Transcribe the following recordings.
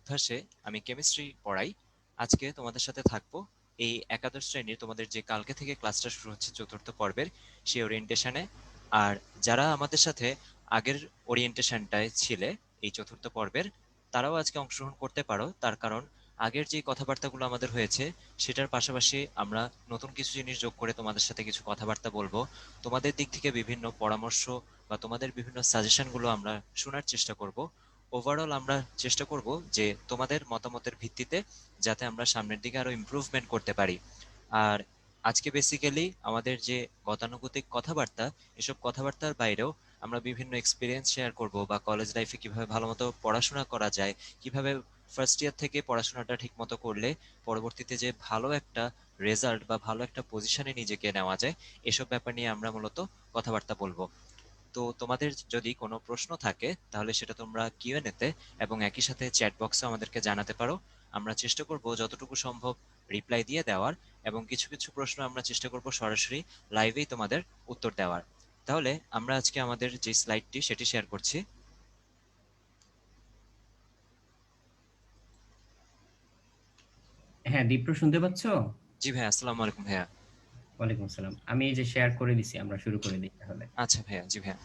উদ্ভাসে আমি কেমিস্ট্রি পড়াই। আজকে তোমাদের সাথে থাকবো এই একাদশ শ্রেণীর তোমাদের যে কালকে থেকে ক্লাসটা শুরু হচ্ছে চতুর্থ পর্বের সেই ওরিয়েন্টেশনে। আর যারা আমাদের সাথে আগের ওরিয়েন্টেশনটায় ছিলে এই চতুর্থ পর্বের, তারাও আজকে অংশগ্রহণ করতে পারো। তার কারণ আগের যে কথাবার্তাগুলো আমাদের হয়েছে সেটার পাশাপাশি আমরা নতুন কিছু জিনিস যোগ করে তোমাদের সাথে কিছু কথাবার্তা বলবো। তোমাদের দিক থেকে বিভিন্ন পরামর্শ বা তোমাদের বিভিন্ন সাজেশনগুলো আমরা শোনার চেষ্টা করব। ওভারঅল আমরা চেষ্টা করব যে তোমাদের মতামতের ভিত্তিতে যাতে আমরা সামনের দিকে আরো ইমপ্রুভমেন্ট করতে পারি। আর আজকে বেসিক্যালি আমাদের যে গতানুগতিক কথাবার্তা, এসব কথাবার্তার বাইরেও আমরা বিভিন্ন এক্সপিরিয়েন্স শেয়ার করব বা কলেজ লাইফে কিভাবে ভালো মতো পড়াশোনা করা যায়, কিভাবে ফার্স্ট ইয়ার থেকে পড়াশোনাটা ঠিক মতো করলে পরবর্তীতে যে ভালো একটা রেজাল্ট বা ভালো একটা পজিশনে নিজেকে নেওয়া যায়, এসব ব্যাপার নিয়ে আমরা মূলত কথাবার্তা বলবো। তো তোমাদের যদি কোনো প্রশ্ন থাকে তাহলে সেটা তোমরা কিউএনএ তে এবং একই সাথে চ্যাট বক্সে আমাদেরকে জানাতে পারো। আমরা চেষ্টা করব যতটুকু সম্ভব রিপ্লাই দিয়ে দেওয়ার, এবং কিছু কিছু প্রশ্ন আমরা চেষ্টা করব সরাসরি লাইভেই তোমাদের উত্তর দেওয়ার। তাহলে আমরা আজকে আমাদের যে স্লাইডটি সেটি শেয়ার করছি। হ্যাঁ, দীপ্র শুনতে পাচ্ছ? জি ভাইয়া, আসসালামু আলাইকুম ভাইয়া। ওয়ালাইকুম আসসালাম। আমি এই যে শেয়ার করে দিছি, আমরা শুরু করে দিই তাহলে। আচ্ছা ভাইয়া, জি ভাইয়া।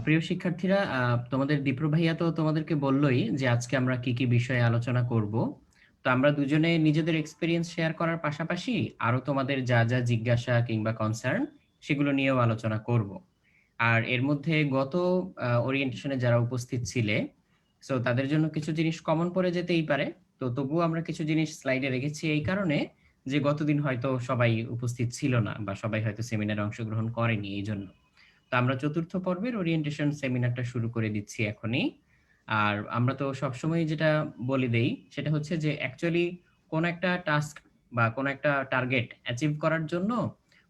প্রিয় শিক্ষার্থীরা, তোমাদের দীপ্র ভাইয়া তো তোমাদেরকে বললোই যে আজকে আমরা কি কি বিষয়ে আলোচনা করব। তো আমরা দুজনে নিজেদের এক্সপিরিয়েন্স শেয়ার করার পাশাপাশি আরো তোমাদের যা যা জিজ্ঞাসা কিংবা কনসার্ন সেগুলো নিয়েও আলোচনা করব। আর এর মধ্যে গত ওরিয়েন্টেশনে যারা উপস্থিত ছিলে, সো তাদের জন্য কিছু জিনিস কমন পড়ে যেতেই পারে। তো তবুও আমরা কিছু জিনিস স্লাইডে রেখেছি এই কারণে যে গতদিন হয়তো সবাই উপস্থিত ছিল না বা সবাই হয়তো সেমিনারে অংশগ্রহণ করেনি এই জন্য। তো আমরা চতুর্থ পর্বের ওরিয়েন্টেশন সেমিনারটা শুরু করে দিচ্ছি এখনই। আর আমরা তো সবসময় যেটা বলে দেই সেটা হচ্ছে যে অ্যাকচুয়ালি কোন একটা টাস্ক বা কোন একটা টার্গেট অ্যাচিভ করার জন্য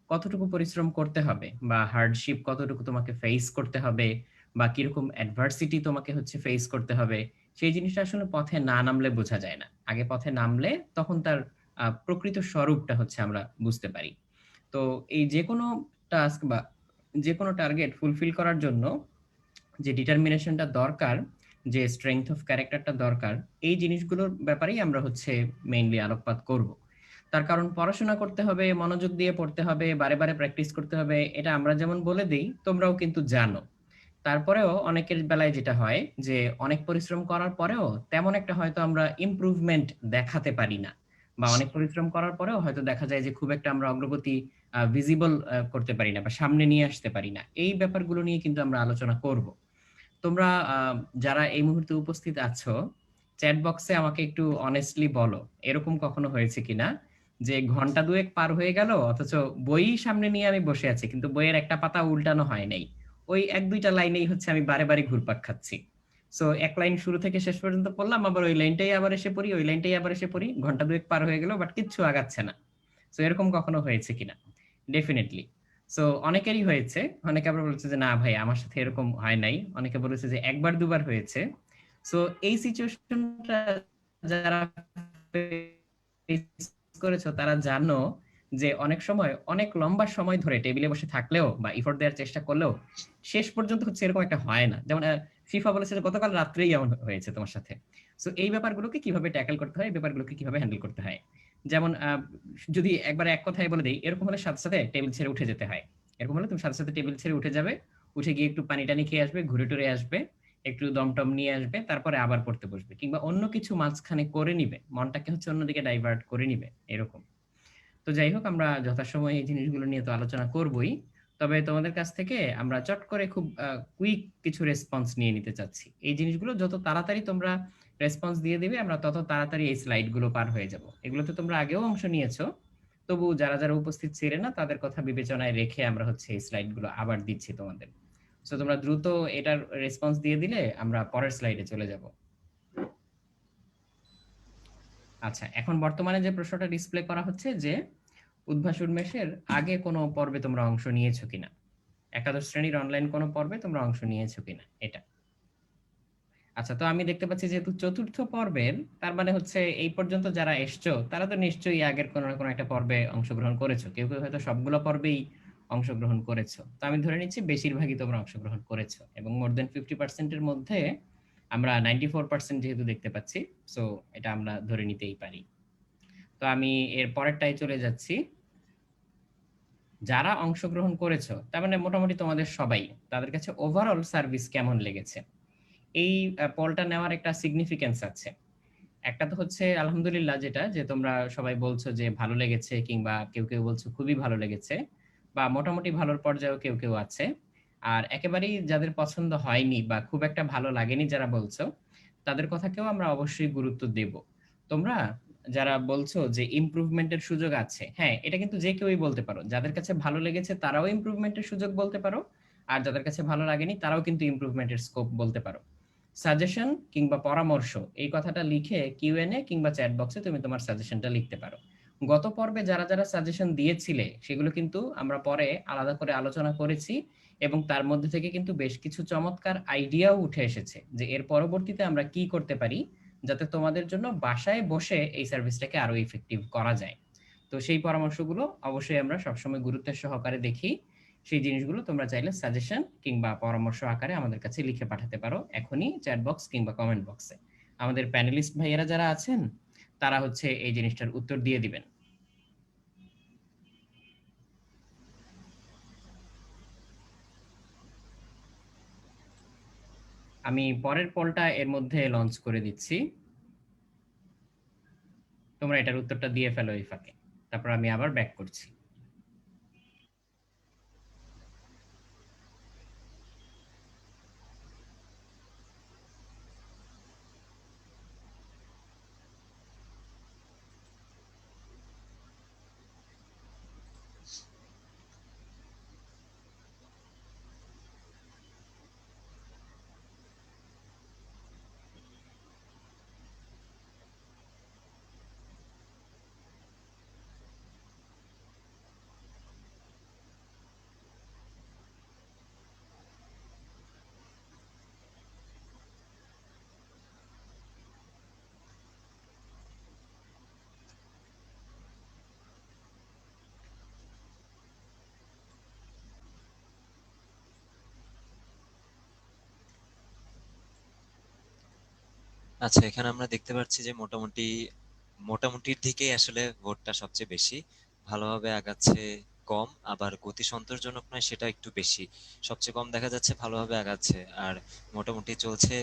কতটুকু পরিশ্রম করতে হবে বা হার্ডশিপ কতটুকু তোমাকে ফেস করতে হবে বা কিরকম অ্যাডভার্সিটি তোমাকে হচ্ছে ফেস করতে হবে, সেই জিনিসটা আসলে পথে না নামলে বোঝা যায় না। আগে পথে নামলে তখন তার প্রকৃত স্বরূপটা হচ্ছে আমরা বুঝতে পারি। তো এই যে কোনো টাস্ক বা যে কোনো টার্গেট ফুলফিল করার জন্য যে ডিটারমিনেশনটা দরকার, যে স্ট্রেংথ অফ ক্যারেক্টারটা দরকার, এই জিনিসগুলোর ব্যাপারেই আমরা হচ্ছে মেইনলি আলোকপাত করব। তার কারণ পড়াশোনা করতে হবে, মনোযোগ দিয়ে পড়তে হবে, বারে বারে প্র্যাকটিস করতে হবে, এটা আমরা যেমন বলে দিই তোমরাও কিন্তু জানো। তারপরেও অনেকের বেলায় যেটা হয় যে অনেক পরিশ্রম করার পরেও তেমন একটা হয়তো আমরা ইমপ্রুভমেন্ট দেখাতে পারি না, বা অনেক পরিশ্রম করার পরেও হয়তো দেখা যায় যে খুব একটা আমরা অগ্রগতি ভিজিবল করতে পারি না বা সামনে নিয়ে আসতে পারি না। এই ব্যাপারগুলো নিয়ে কিন্তু আমরা আলোচনা করব। তোমরা যারা এই মুহূর্তে উপস্থিত আছো, চ্যাট বক্সে আমাকে একটু অনেস্টলি বলো, এরকম কখনো হয়েছে কিনা যে ঘন্টা দুয়েক পার হয়ে গেল অথচ বই সামনে নিয়ে আমি বসে আছি কিন্তু বইয়ের একটা পাতা উল্টানো হয় নাই, ওই এক দুইটা লাইনেই হচ্ছে আমি বারে বারে ঘুরপাক খাচ্ছি। সো এক লাইন শুরু থেকে শেষ পর্যন্ত পড়লাম, আবার ওই লাইনটাই আবার এসে পড়ি, ওই লাইনটাই আবার এসে পড়ি, ঘন্টা দুয়েক পার হয়ে গেল বাট কিচ্ছু আগাচ্ছে না। সো এরকম কখনো হয়েছে কিনা? ডেফিনেটলি। সো অনেকেরই হয়েছে। অনেকে আবার বলেছে যে না ভাই আমার সাথে এরকম হয় নাই, অনেকে বলেছে যে একবার দুবার হয়েছে। সো এই সিচুয়েশনটা যারা ফেস করেছো তারা জানো যে অনেক সময় অনেক লম্বা সময় ধরে টেবিলে বসে থাকলেও বা ইফোর্ট দেওয়ার চেষ্টা করলেও শেষ পর্যন্ত হচ্ছে এরকম একটা হয় না। যেমন ফিফা বলেছে যে গতকাল রাত্রেই এমন হয়েছে তোমার সাথে। সো এই ব্যাপারগুলোকে কিভাবে ট্যাকেল করতে হয়, এই ব্যাপারগুলোকে কিভাবে হ্যান্ডেল করতে হয়, যেমন যদি একবার এক কথায় বলে দেই, এরকম হলে সাথে সাথে টেবিল ছেড়ে উঠে যেতে হয়। এরকম হলে তুমি সাথে সাথে টেবিল ছেড়ে উঠে যাবে, উঠে গিয়ে একটু পানি টানি খেয়ে আসবে, ঘুরে টুরে আসবে, একটু দম টম নিয়ে আসবে, তারপরে আবার পড়তে বসবে, কিংবা অন্য কিছু মাঝখানে করে নিবে, মনটাকে হচ্ছে অন্যদিকে ডাইভার্ট করে নিবে এরকম। তো যাই হোক, আমরা যথাসময়ে এই জিনিসগুলো নিয়ে তো আলোচনা করবই। তবে তোমাদের কাছ থেকে আমরা চট করে খুব কুইক কিছু রেসপন্স নিয়ে নিতে চাচ্ছি। এই জিনিসগুলো যত তাড়াতাড়ি তোমরা রেসপন্স দিয়ে দিবে আমরা তত তাড়াতাড়ি এই স্লাইড গুলো পার হয়ে যাব। এগুলোতে তোমরা আগেও অংশ নিয়েছো, তবু যারা যারা উপস্থিত ছিলেন না তাদের কথা বিবেচনায় রেখে আমরা হচ্ছে এই স্লাইড গুলো আবার দিচ্ছি তোমাদের। তো তোমরা দ্রুত এটার রেসপন্স দিয়ে দিলে আমরা পরের স্লাইডে চলে যাব। আচ্ছা, এখন বর্তমানে যে প্রশ্নটা ডিসপ্লে করা হচ্ছে যে উদ্ভাস উন্মেষের আগে কোনো পর্বে তোমরা অংশ নিয়েছো কিনা, একাদশ শ্রেণীর অনলাইন কোনো পর্বে তোমরা অংশ নিয়েছো কিনা এটা। আচ্ছা, তো আমি দেখতে পাচ্ছি যেহেতু চতুর্থ পর্বের, তার মানে হচ্ছে এই পর্যন্ত যারা এসছো তারা তো নিশ্চয়ই আগের কোনো না কোনো একটা পর্বে অংশগ্রহণ করেছো, কেউ কেউ হয়তো সবগুলো পর্বেই অংশগ্রহণ করেছো। তো আমি ধরে নিচ্ছি বেশিরভাগই তোমরা অংশগ্রহণ করেছো এবং মোর দেন 50% এর মধ্যে আমরা 94% যেহেতু দেখতে পাচ্ছি, সো এটা আমরা ধরে নিতেই পারি। তো আমি এর পরেরটায় চলে যাচ্ছি। যারা অংশগ্রহণ করেছো, তার মানে মোটামুটি তোমাদের সবাই, তাদের কাছে ওভারঅল সার্ভিস কেমন লেগেছে? এই পলটা নেওয়ার একটা সিগনিফিকেন্স আছে। একটা তো হচ্ছে আলহামদুলিল্লাহ যেটা যে তোমরা সবাই বলছো যে ভালো লেগেছে, কিংবা কেউ বলছো খুবই ভালো লেগেছে, বা মোটামুটি ভালোর পর্যায়েও কেউ আছে। আর একেবারেই যাদের পছন্দ হয়নি বা খুব একটা ভালো লাগেনি যারা বলছো, তাদের কথাকেও আমরা অবশ্যই গুরুত্ব দেব। তোমরা যারা বলছো যে ইমপ্রুভমেন্টের সুযোগ আছে, হ্যাঁ, এটা কিন্তু যে কেউই বলতে পারো। যাদের কাছে ভালো লেগেছে তারাও ইমপ্রুভমেন্টের সুযোগ বলতে পারো, আর যাদের কাছে ভালো লাগেনি তারাও কিন্তু ইমপ্রুভমেন্টের স্কোপ বলতে পারো। সাজেশন কিংবা পরামর্শ এই কথাটা লিখে কিউএনএ কিংবা চ্যাট বক্সে তুমি তোমার সাজেশনটা লিখতে পারো। গত পর্বে যারা সাজেশন দিয়েছিলে সেগুলো কিন্তু আমরা পরে আলাদা করে আলোচনা করেছি, এবং তার মধ্যে থেকে কিন্তু বেশ কিছু চমৎকার আইডিয়াও উঠে এসেছে যে এর পরবর্তীতে আমরা কি করতে পারি যাতে তোমাদের জন্য বাসায় বসে এই সার্ভিসটাকে আরো ইফেক্টিভ করা যায়। তো সেই পরামর্শগুলো অবশ্যই আমরা সবসময় গুরুত্বের সহকারে দেখি। সেই জিনিসগুলো তোমরা চাইলে সাজেশন কিংবা পরামর্শ আকারে আমাদের কাছে লিখে পাঠাতে পারো এখনই চ্যাট বক্স কিংবা কমেন্ট বক্সে। আমাদের প্যানেলিস্ট ভাইয়েরা যারা আছেন তারা হচ্ছে এই জিনিসটার উত্তর দিয়ে দিবেন। আমি পরের পলটা এর মধ্যে লঞ্চ করে দিচ্ছি, তোমরা এটার উত্তরটা দিয়ে ফেলো এই ফাঁকে, তারপর আমি আবার ব্যাক করছি। আচ্ছা, এখানে আমরা দেখতে পাচ্ছি যে মোটামুটির দিকেই আসলে ভোটটা সবচেয়ে বেশি। ভালোভাবে আগাচ্ছে কম, আবার গতি সন্তোষজনক নয় সেটা একটু বেশি। সবচেয়ে কম দেখা যাচ্ছে ভালোভাবে আগাচ্ছে, আর মোটামুটি চলছে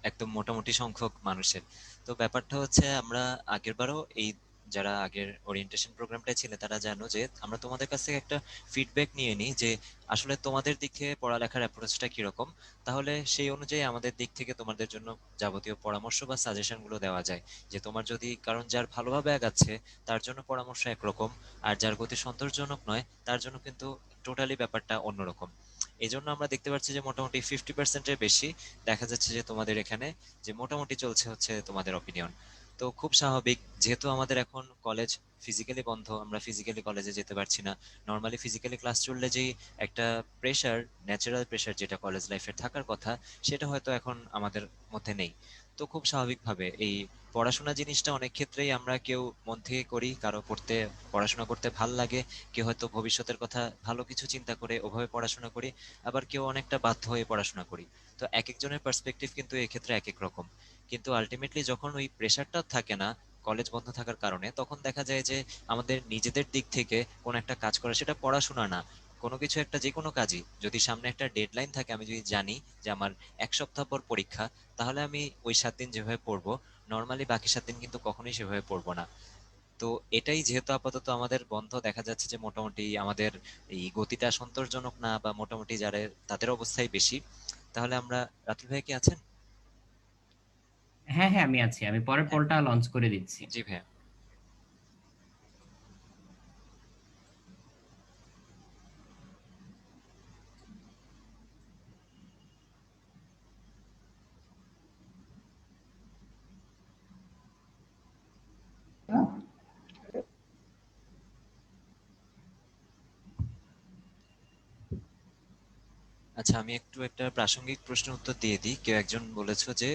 একদম মোটামুটি সংখ্যক মানুষের। তো ব্যাপারটা হচ্ছে আমরা আগেরবারও এই যারা আগের ওরিয়েন্টেশন প্রোগ্রামটায় ছিল তারা জানো যে আমরা তোমাদের কাছ থেকে একটা ফিডব্যাক নিয়ে নিই যে আসলে তোমাদের দিক থেকে পড়ালেখার অ্যাপ্রোচটা কিরকম। তাহলে সেই অনুযায়ী আমাদের দিক থেকে তোমাদের জন্য যাবতীয় পরামর্শ বা সাজেশন গুলো দেওয়া যায়। যে তোমার যদি, কারণ যার ভালোভাবে আগাচ্ছে তার জন্য পরামর্শ একরকম, আর যার গতি সন্তোষজনক নয় তার জন্য কিন্তু টোটালি ব্যাপারটা অন্যরকম। এই জন্য আমরা দেখতে পাচ্ছি যে মোটামুটি 50%-এর বেশি দেখা যাচ্ছে যে তোমাদের এখানে যে মোটামুটি চলছে হচ্ছে তোমাদের অপিনিয়ন। তো খুব স্বাভাবিক, যেহেতু আমাদের এখন কলেজ ফিজিক্যালি বন্ধ, আমরা ফিজিক্যালি কলেজে যেতে পারছি না। নর্মালি ফিজিক্যালি ক্লাস চললে যেই একটা প্রেশার, ন্যাচারাল প্রেশার যেটা কলেজ লাইফের থাকার কথা, সেটা হয়তো এখন আমাদের মধ্যে নেই। তো খুব স্বাভাবিকভাবে এই পড়াশোনা জিনিসটা অনেক ক্ষেত্রেই আমরা কেউ মন থেকে করি, কারো পড়াশোনা করতে ভাল লাগে, কেউ হয়তো ভবিষ্যতের কথা ভালো কিছু চিন্তা করে ওভাবে পড়াশোনা করি, আবার কেউ অনেকটা বাধ্য হয়ে পড়াশোনা করি। তো এক একজনের পার্সপেক্টিভ কিন্তু এক্ষেত্রে এক এক রকম। কিন্তু আলটিমেটলি যখন ওই প্রেশারটা থাকে না কলেজ বন্ধ থাকার কারণে, তখন দেখা যায় যে আমাদের নিজেদের দিক থেকে কোনো একটা কাজ করা, সেটা পড়াশোনা না, কোনো কিছু একটা, যে কোনো কাজই যদি সামনে একটা ডেডলাইন থাকে, আমি যদি জানি যে আমার 1 সপ্তাহ পর পরীক্ষা, তাহলে আমি ওই 7 দিন যেভাবে পড়বো, নর্মালি বাকি 7 দিন কিন্তু কখনোই সেভাবে পড়বো না। তো এটাই যেহেতু আপাতত আমাদের বন্ধ, দেখা যাচ্ছে যে মোটামুটি আমাদের এই গতিটা সন্তোষজনক না, বা মোটামুটি যারা তাদের অবস্থাই বেশি। তাহলে আমরা, রাতুল ভাই কি আছেন? হ্যাঁ হ্যাঁ, আমি আছি, আমি পরের হ্যাঁ, পলটা লঞ্চ করে দিচ্ছি। জি ভাইয়া। আচ্ছা, আমি একটু একটা প্রাসঙ্গিক প্রশ্নের উত্তর দিয়ে দিই। কেউ একজন বলেছো যে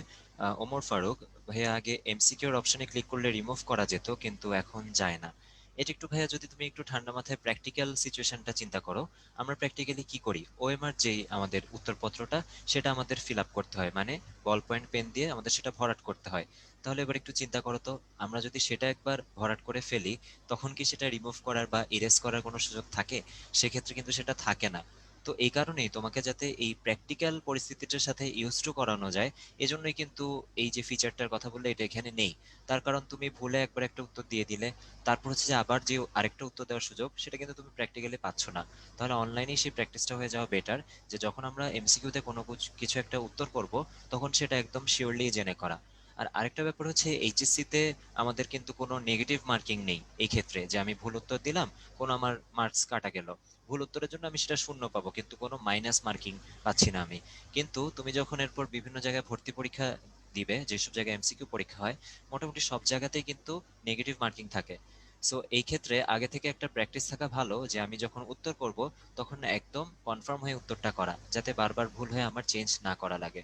ওমর ফারুক ভাইয়া, আগে এমসিকিউর অপশনে ক্লিক করলে রিমুভ করা যেত কিন্তু এখন যায় না। এটা একটু ভাইয়া যদি তুমি একটু ঠান্ডা মাথায় প্র্যাকটিক্যাল সিচুয়েশনটা চিন্তা করো। আমরা প্র্যাকটিক্যালি কি করি, ওএমআর যে আমাদের উত্তরপত্রটা সেটা আমাদের ফিল আপ করতে হয়, মানে বল পয়েন্ট পেন দিয়ে আমাদের সেটা ভরাট করতে হয়। তাহলে এবার একটু চিন্তা করো তো, আমরা যদি সেটা একবার ভরাট করে ফেলি, তখন কি সেটা রিমুভ করার বা ইরেজ করার কোনো সুযোগ থাকে? সেক্ষেত্রে কিন্তু সেটা থাকে না। তো এই কারণেই তোমাকে যাতে এই প্র্যাকটিক্যাল পরিস্থিতিটার সাথে ইউজ টু করানো যায়, এজন্যই কিন্তু এই যে ফিচারটার কথা বললে এটা এখানে নেই। তার কারণ তুমি ভুলে একবার একটা উত্তর দিয়ে দিলে, তারপর হচ্ছে যে আবার যে আরেকটা উত্তর দেওয়ার সুযোগ সেটা কিন্তু তুমি প্র্যাকটিক্যালি পাচ্ছ না। তাহলে অনলাইনেই সেই প্র্যাকটিসটা হয়ে যাওয়া বেটার, যে যখন আমরা এমসিকিউতে কোনো কিছু একটা উত্তর করব, তখন সেটা একদম শিওরলি জেনে করা। আর আরেকটা ব্যাপার হচ্ছে এইচএসসি তে আমাদের কিন্তু কোনো নেগেটিভ মার্কিং নেই এই ক্ষেত্রে, যে আমি ভুল উত্তর দিলাম, কোনো আমার মার্কস কাটা গেল, ভুল উত্তরের জন্য আমি সেটা শূন্য পাবো, কিন্তু কোনো মাইনাস মার্কিং পাচ্ছি না আমি। কিন্তু তুমি যখন এরপর বিভিন্ন জায়গায় ভর্তি পরীক্ষা দিবে, যেসব জায়গায় এমসিকিউ পরীক্ষা হয়, মোটামুটি সব জায়গাতেই কিন্তু নেগেটিভ মার্কিং থাকে। সো এই ক্ষেত্রে আগে থেকে একটা প্র্যাকটিস থাকা ভালো, যে আমি যখন উত্তর করব তখন একদম কনফার্ম হয়ে উত্তরটা করা, যাতে বারবার ভুল হয়ে আমার চেঞ্জ না করা লাগে।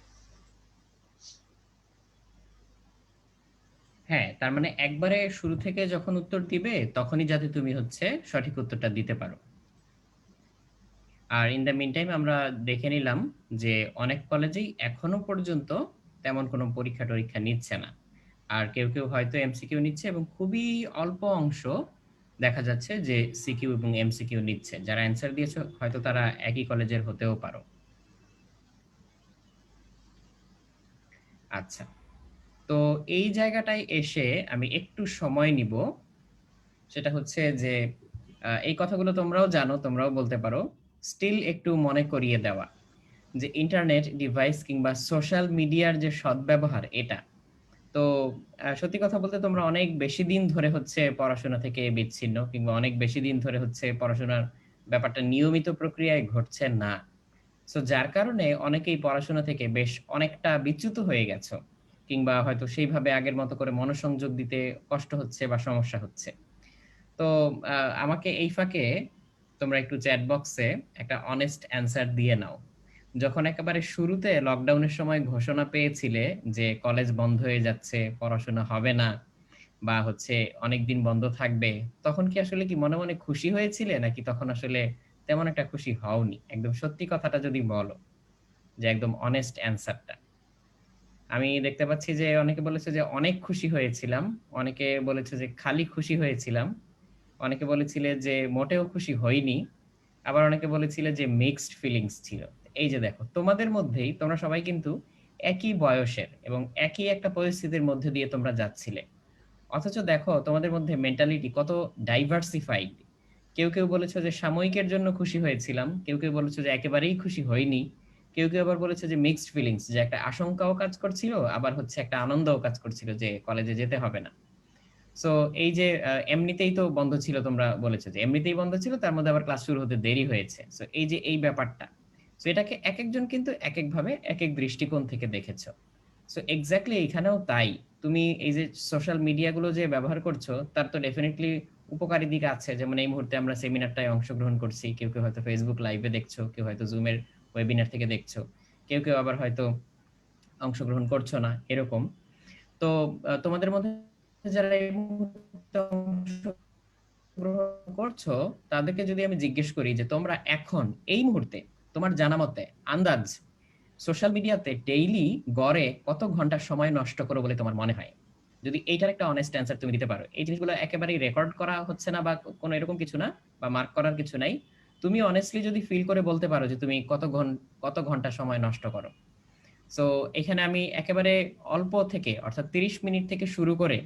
হ্যাঁ, তার মানে একবারে শুরু থেকে যখন উত্তর দিবে তখনই যাতে তুমি হচ্ছে সঠিক উত্তরটা দিতে পারো। আর ইন দ্য মিন টাইম আমরা দেখে নিলাম যে অনেক কলেজেই এখনো পর্যন্ত তেমন কোনো পরীক্ষা-টরীক্ষা নিচ্ছে না। আর কেউ হয়তো এমসিকিউ নিচ্ছে এবং খুবই অল্প অংশ দেখা যাচ্ছে যে সিকিউ এবং এমসিকিউ নিচ্ছে। যারা অ্যান্সার দিয়েছে হয়তো তারা একই কলেজের হতেও পারো। আচ্ছা। তো এই জায়গাটায় এসে আমি একটু সময় নিব। সেটা হচ্ছে যে এই কথাগুলো তোমরাও জানো, তোমরাও বলতে পারো। স্টিল একটু মনে করিয়ে দেওয়া। যে ইন্টারনেট ডিভাইস কিংবা সোশ্যাল মিডিয়ার যে সদ্ব্যবহার এটা। তো সত্যি কথা বলতে তোমরা অনেক বেশি দিন ধরে হচ্ছে পড়াশোনা থেকে বিচ্ছিন্ন কিংবা অনেক বেশি দিন ধরে হচ্ছে পড়াশোনার ব্যাপারটা নিয়মিত প্রক্রিয়ায় ঘটছে না। সো যার কারণে অনেকেই পড়াশোনা থেকে বেশ অনেকটা বিচ্যুত হয়ে গেছো। কিংবা হয়তো সেইভাবে আগের মতো করে মনোসংযোগ দিতে কষ্ট হচ্ছে বা সমস্যা হচ্ছে। তো আ আমাকে এই ফাঁকে তোমরা একটু চ্যাট বক্সে একটা অনেস্ট অ্যান্সার দিয়ে নাও। যখন একেবারে শুরুতে লকডাউনের সময় ঘোষণা পেয়েছিলে যে কলেজ বন্ধ হয়ে যাচ্ছে, পড়াশোনা হবে না বা হচ্ছে অনেকদিন বন্ধ থাকবে, তখন কি আসলে কি মনে, মনে খুশি হয়েছিলে? নাকি তখন আসলে তেমন একটা খুশি হওনি? একদম সত্যি কথাটা যদি বলো, যে একদম অনেস্ট অ্যান্সারটা। আমি দেখতে পাচ্ছি যে অনেকে বলেছে যে অনেক খুশি হয়েছিলাম, অনেকে বলেছে যে খালি খুশি হয়েছিলাম। অনেকে বলেছিলে যে মোটেও খুশি হইনি। আবার অনেকে বলেছিলে যে মিক্সড ফিলিংস ছিল। এই যে দেখো, তোমাদের মধ্যেই তোমরা সবাই কিন্তু একই বয়সের এবং একই একটা পরিস্থিতির মধ্যে দিয়ে তোমরা যাচ্ছিলে। অথচ দেখো তোমাদের মধ্যে মেন্টালিটি কত ডাইভার্সিফাইড। কেউ বলেছে যে সাময়িকের জন্য খুশি হয়েছিলাম। কেউ বলেছে যে একেবারেই খুশি হইনি। কেউ আবার বলেছে যে মিক্সড ফিলিংস, যে একটা আশঙ্কাও কাজ করছিল, আবার হচ্ছে একটা আনন্দও কাজ করছিল যে কলেজে যেতে হবে না। সো এই যে এমনিতেই তো বন্ধ ছিল, তোমরা বলেছ যে এমনিতেই বন্ধ ছিল, তার মধ্যে আবার ক্লাস শুরু হতে দেরি হয়েছে। সো এই যে এই ব্যাপারটা। সো এটাকে একেকজন কিন্তু একেকভাবে একেক দৃষ্টিকোণ থেকে দেখেছ। সো এক্সাক্টলি এখানেও তাই। তুমি এই যে সোশ্যাল মিডিয়া গুলো যে ব্যবহার করছো, তার তো ডেফিনিটলি উপকারী দিক আছে। যেমন এই মুহূর্তে আমরা সেমিনারটায় অংশগ্রহণ করছি। কেউ হয়তো Facebook লাইভে দেখছো, কেউ হয়তো Zoom এর ওয়েবিনার থেকে দেখছো। কেউ আবার হয়তো অংশগ্রহণ করছো না, এরকম। তো তোমাদের মধ্যে যারা এই মুহূর্তে অংশগ্রহণ করছো, তাদেরকে যদি আমি জিজ্ঞেস করি যে তোমরা এখন এই মুহূর্তে তোমার জানা মতে আন্দাজ সোশ্যাল মিডিয়াতে ডেইলি গড়ে কত ঘন্টা সময় নষ্ট করো বলে তোমার মনে হয়? যদি এইটার একটা অনেস্ট অ্যান্সার তুমি দিতে পারো। এই জিনিসগুলো একেবারেই রেকর্ড করা হচ্ছে না বা কোনো এরকম কিছু না, বা মার্ক করার কিছু নাই। তুমি অনেস্টলি যদি ফিল করে বলতে পারো যে তুমি কত ঘন্টা সময় নষ্ট করো। সো এখানে আমি একেবারে অল্প থেকে অর্থাৎ ৩০ মিনিট থেকে শুরু করে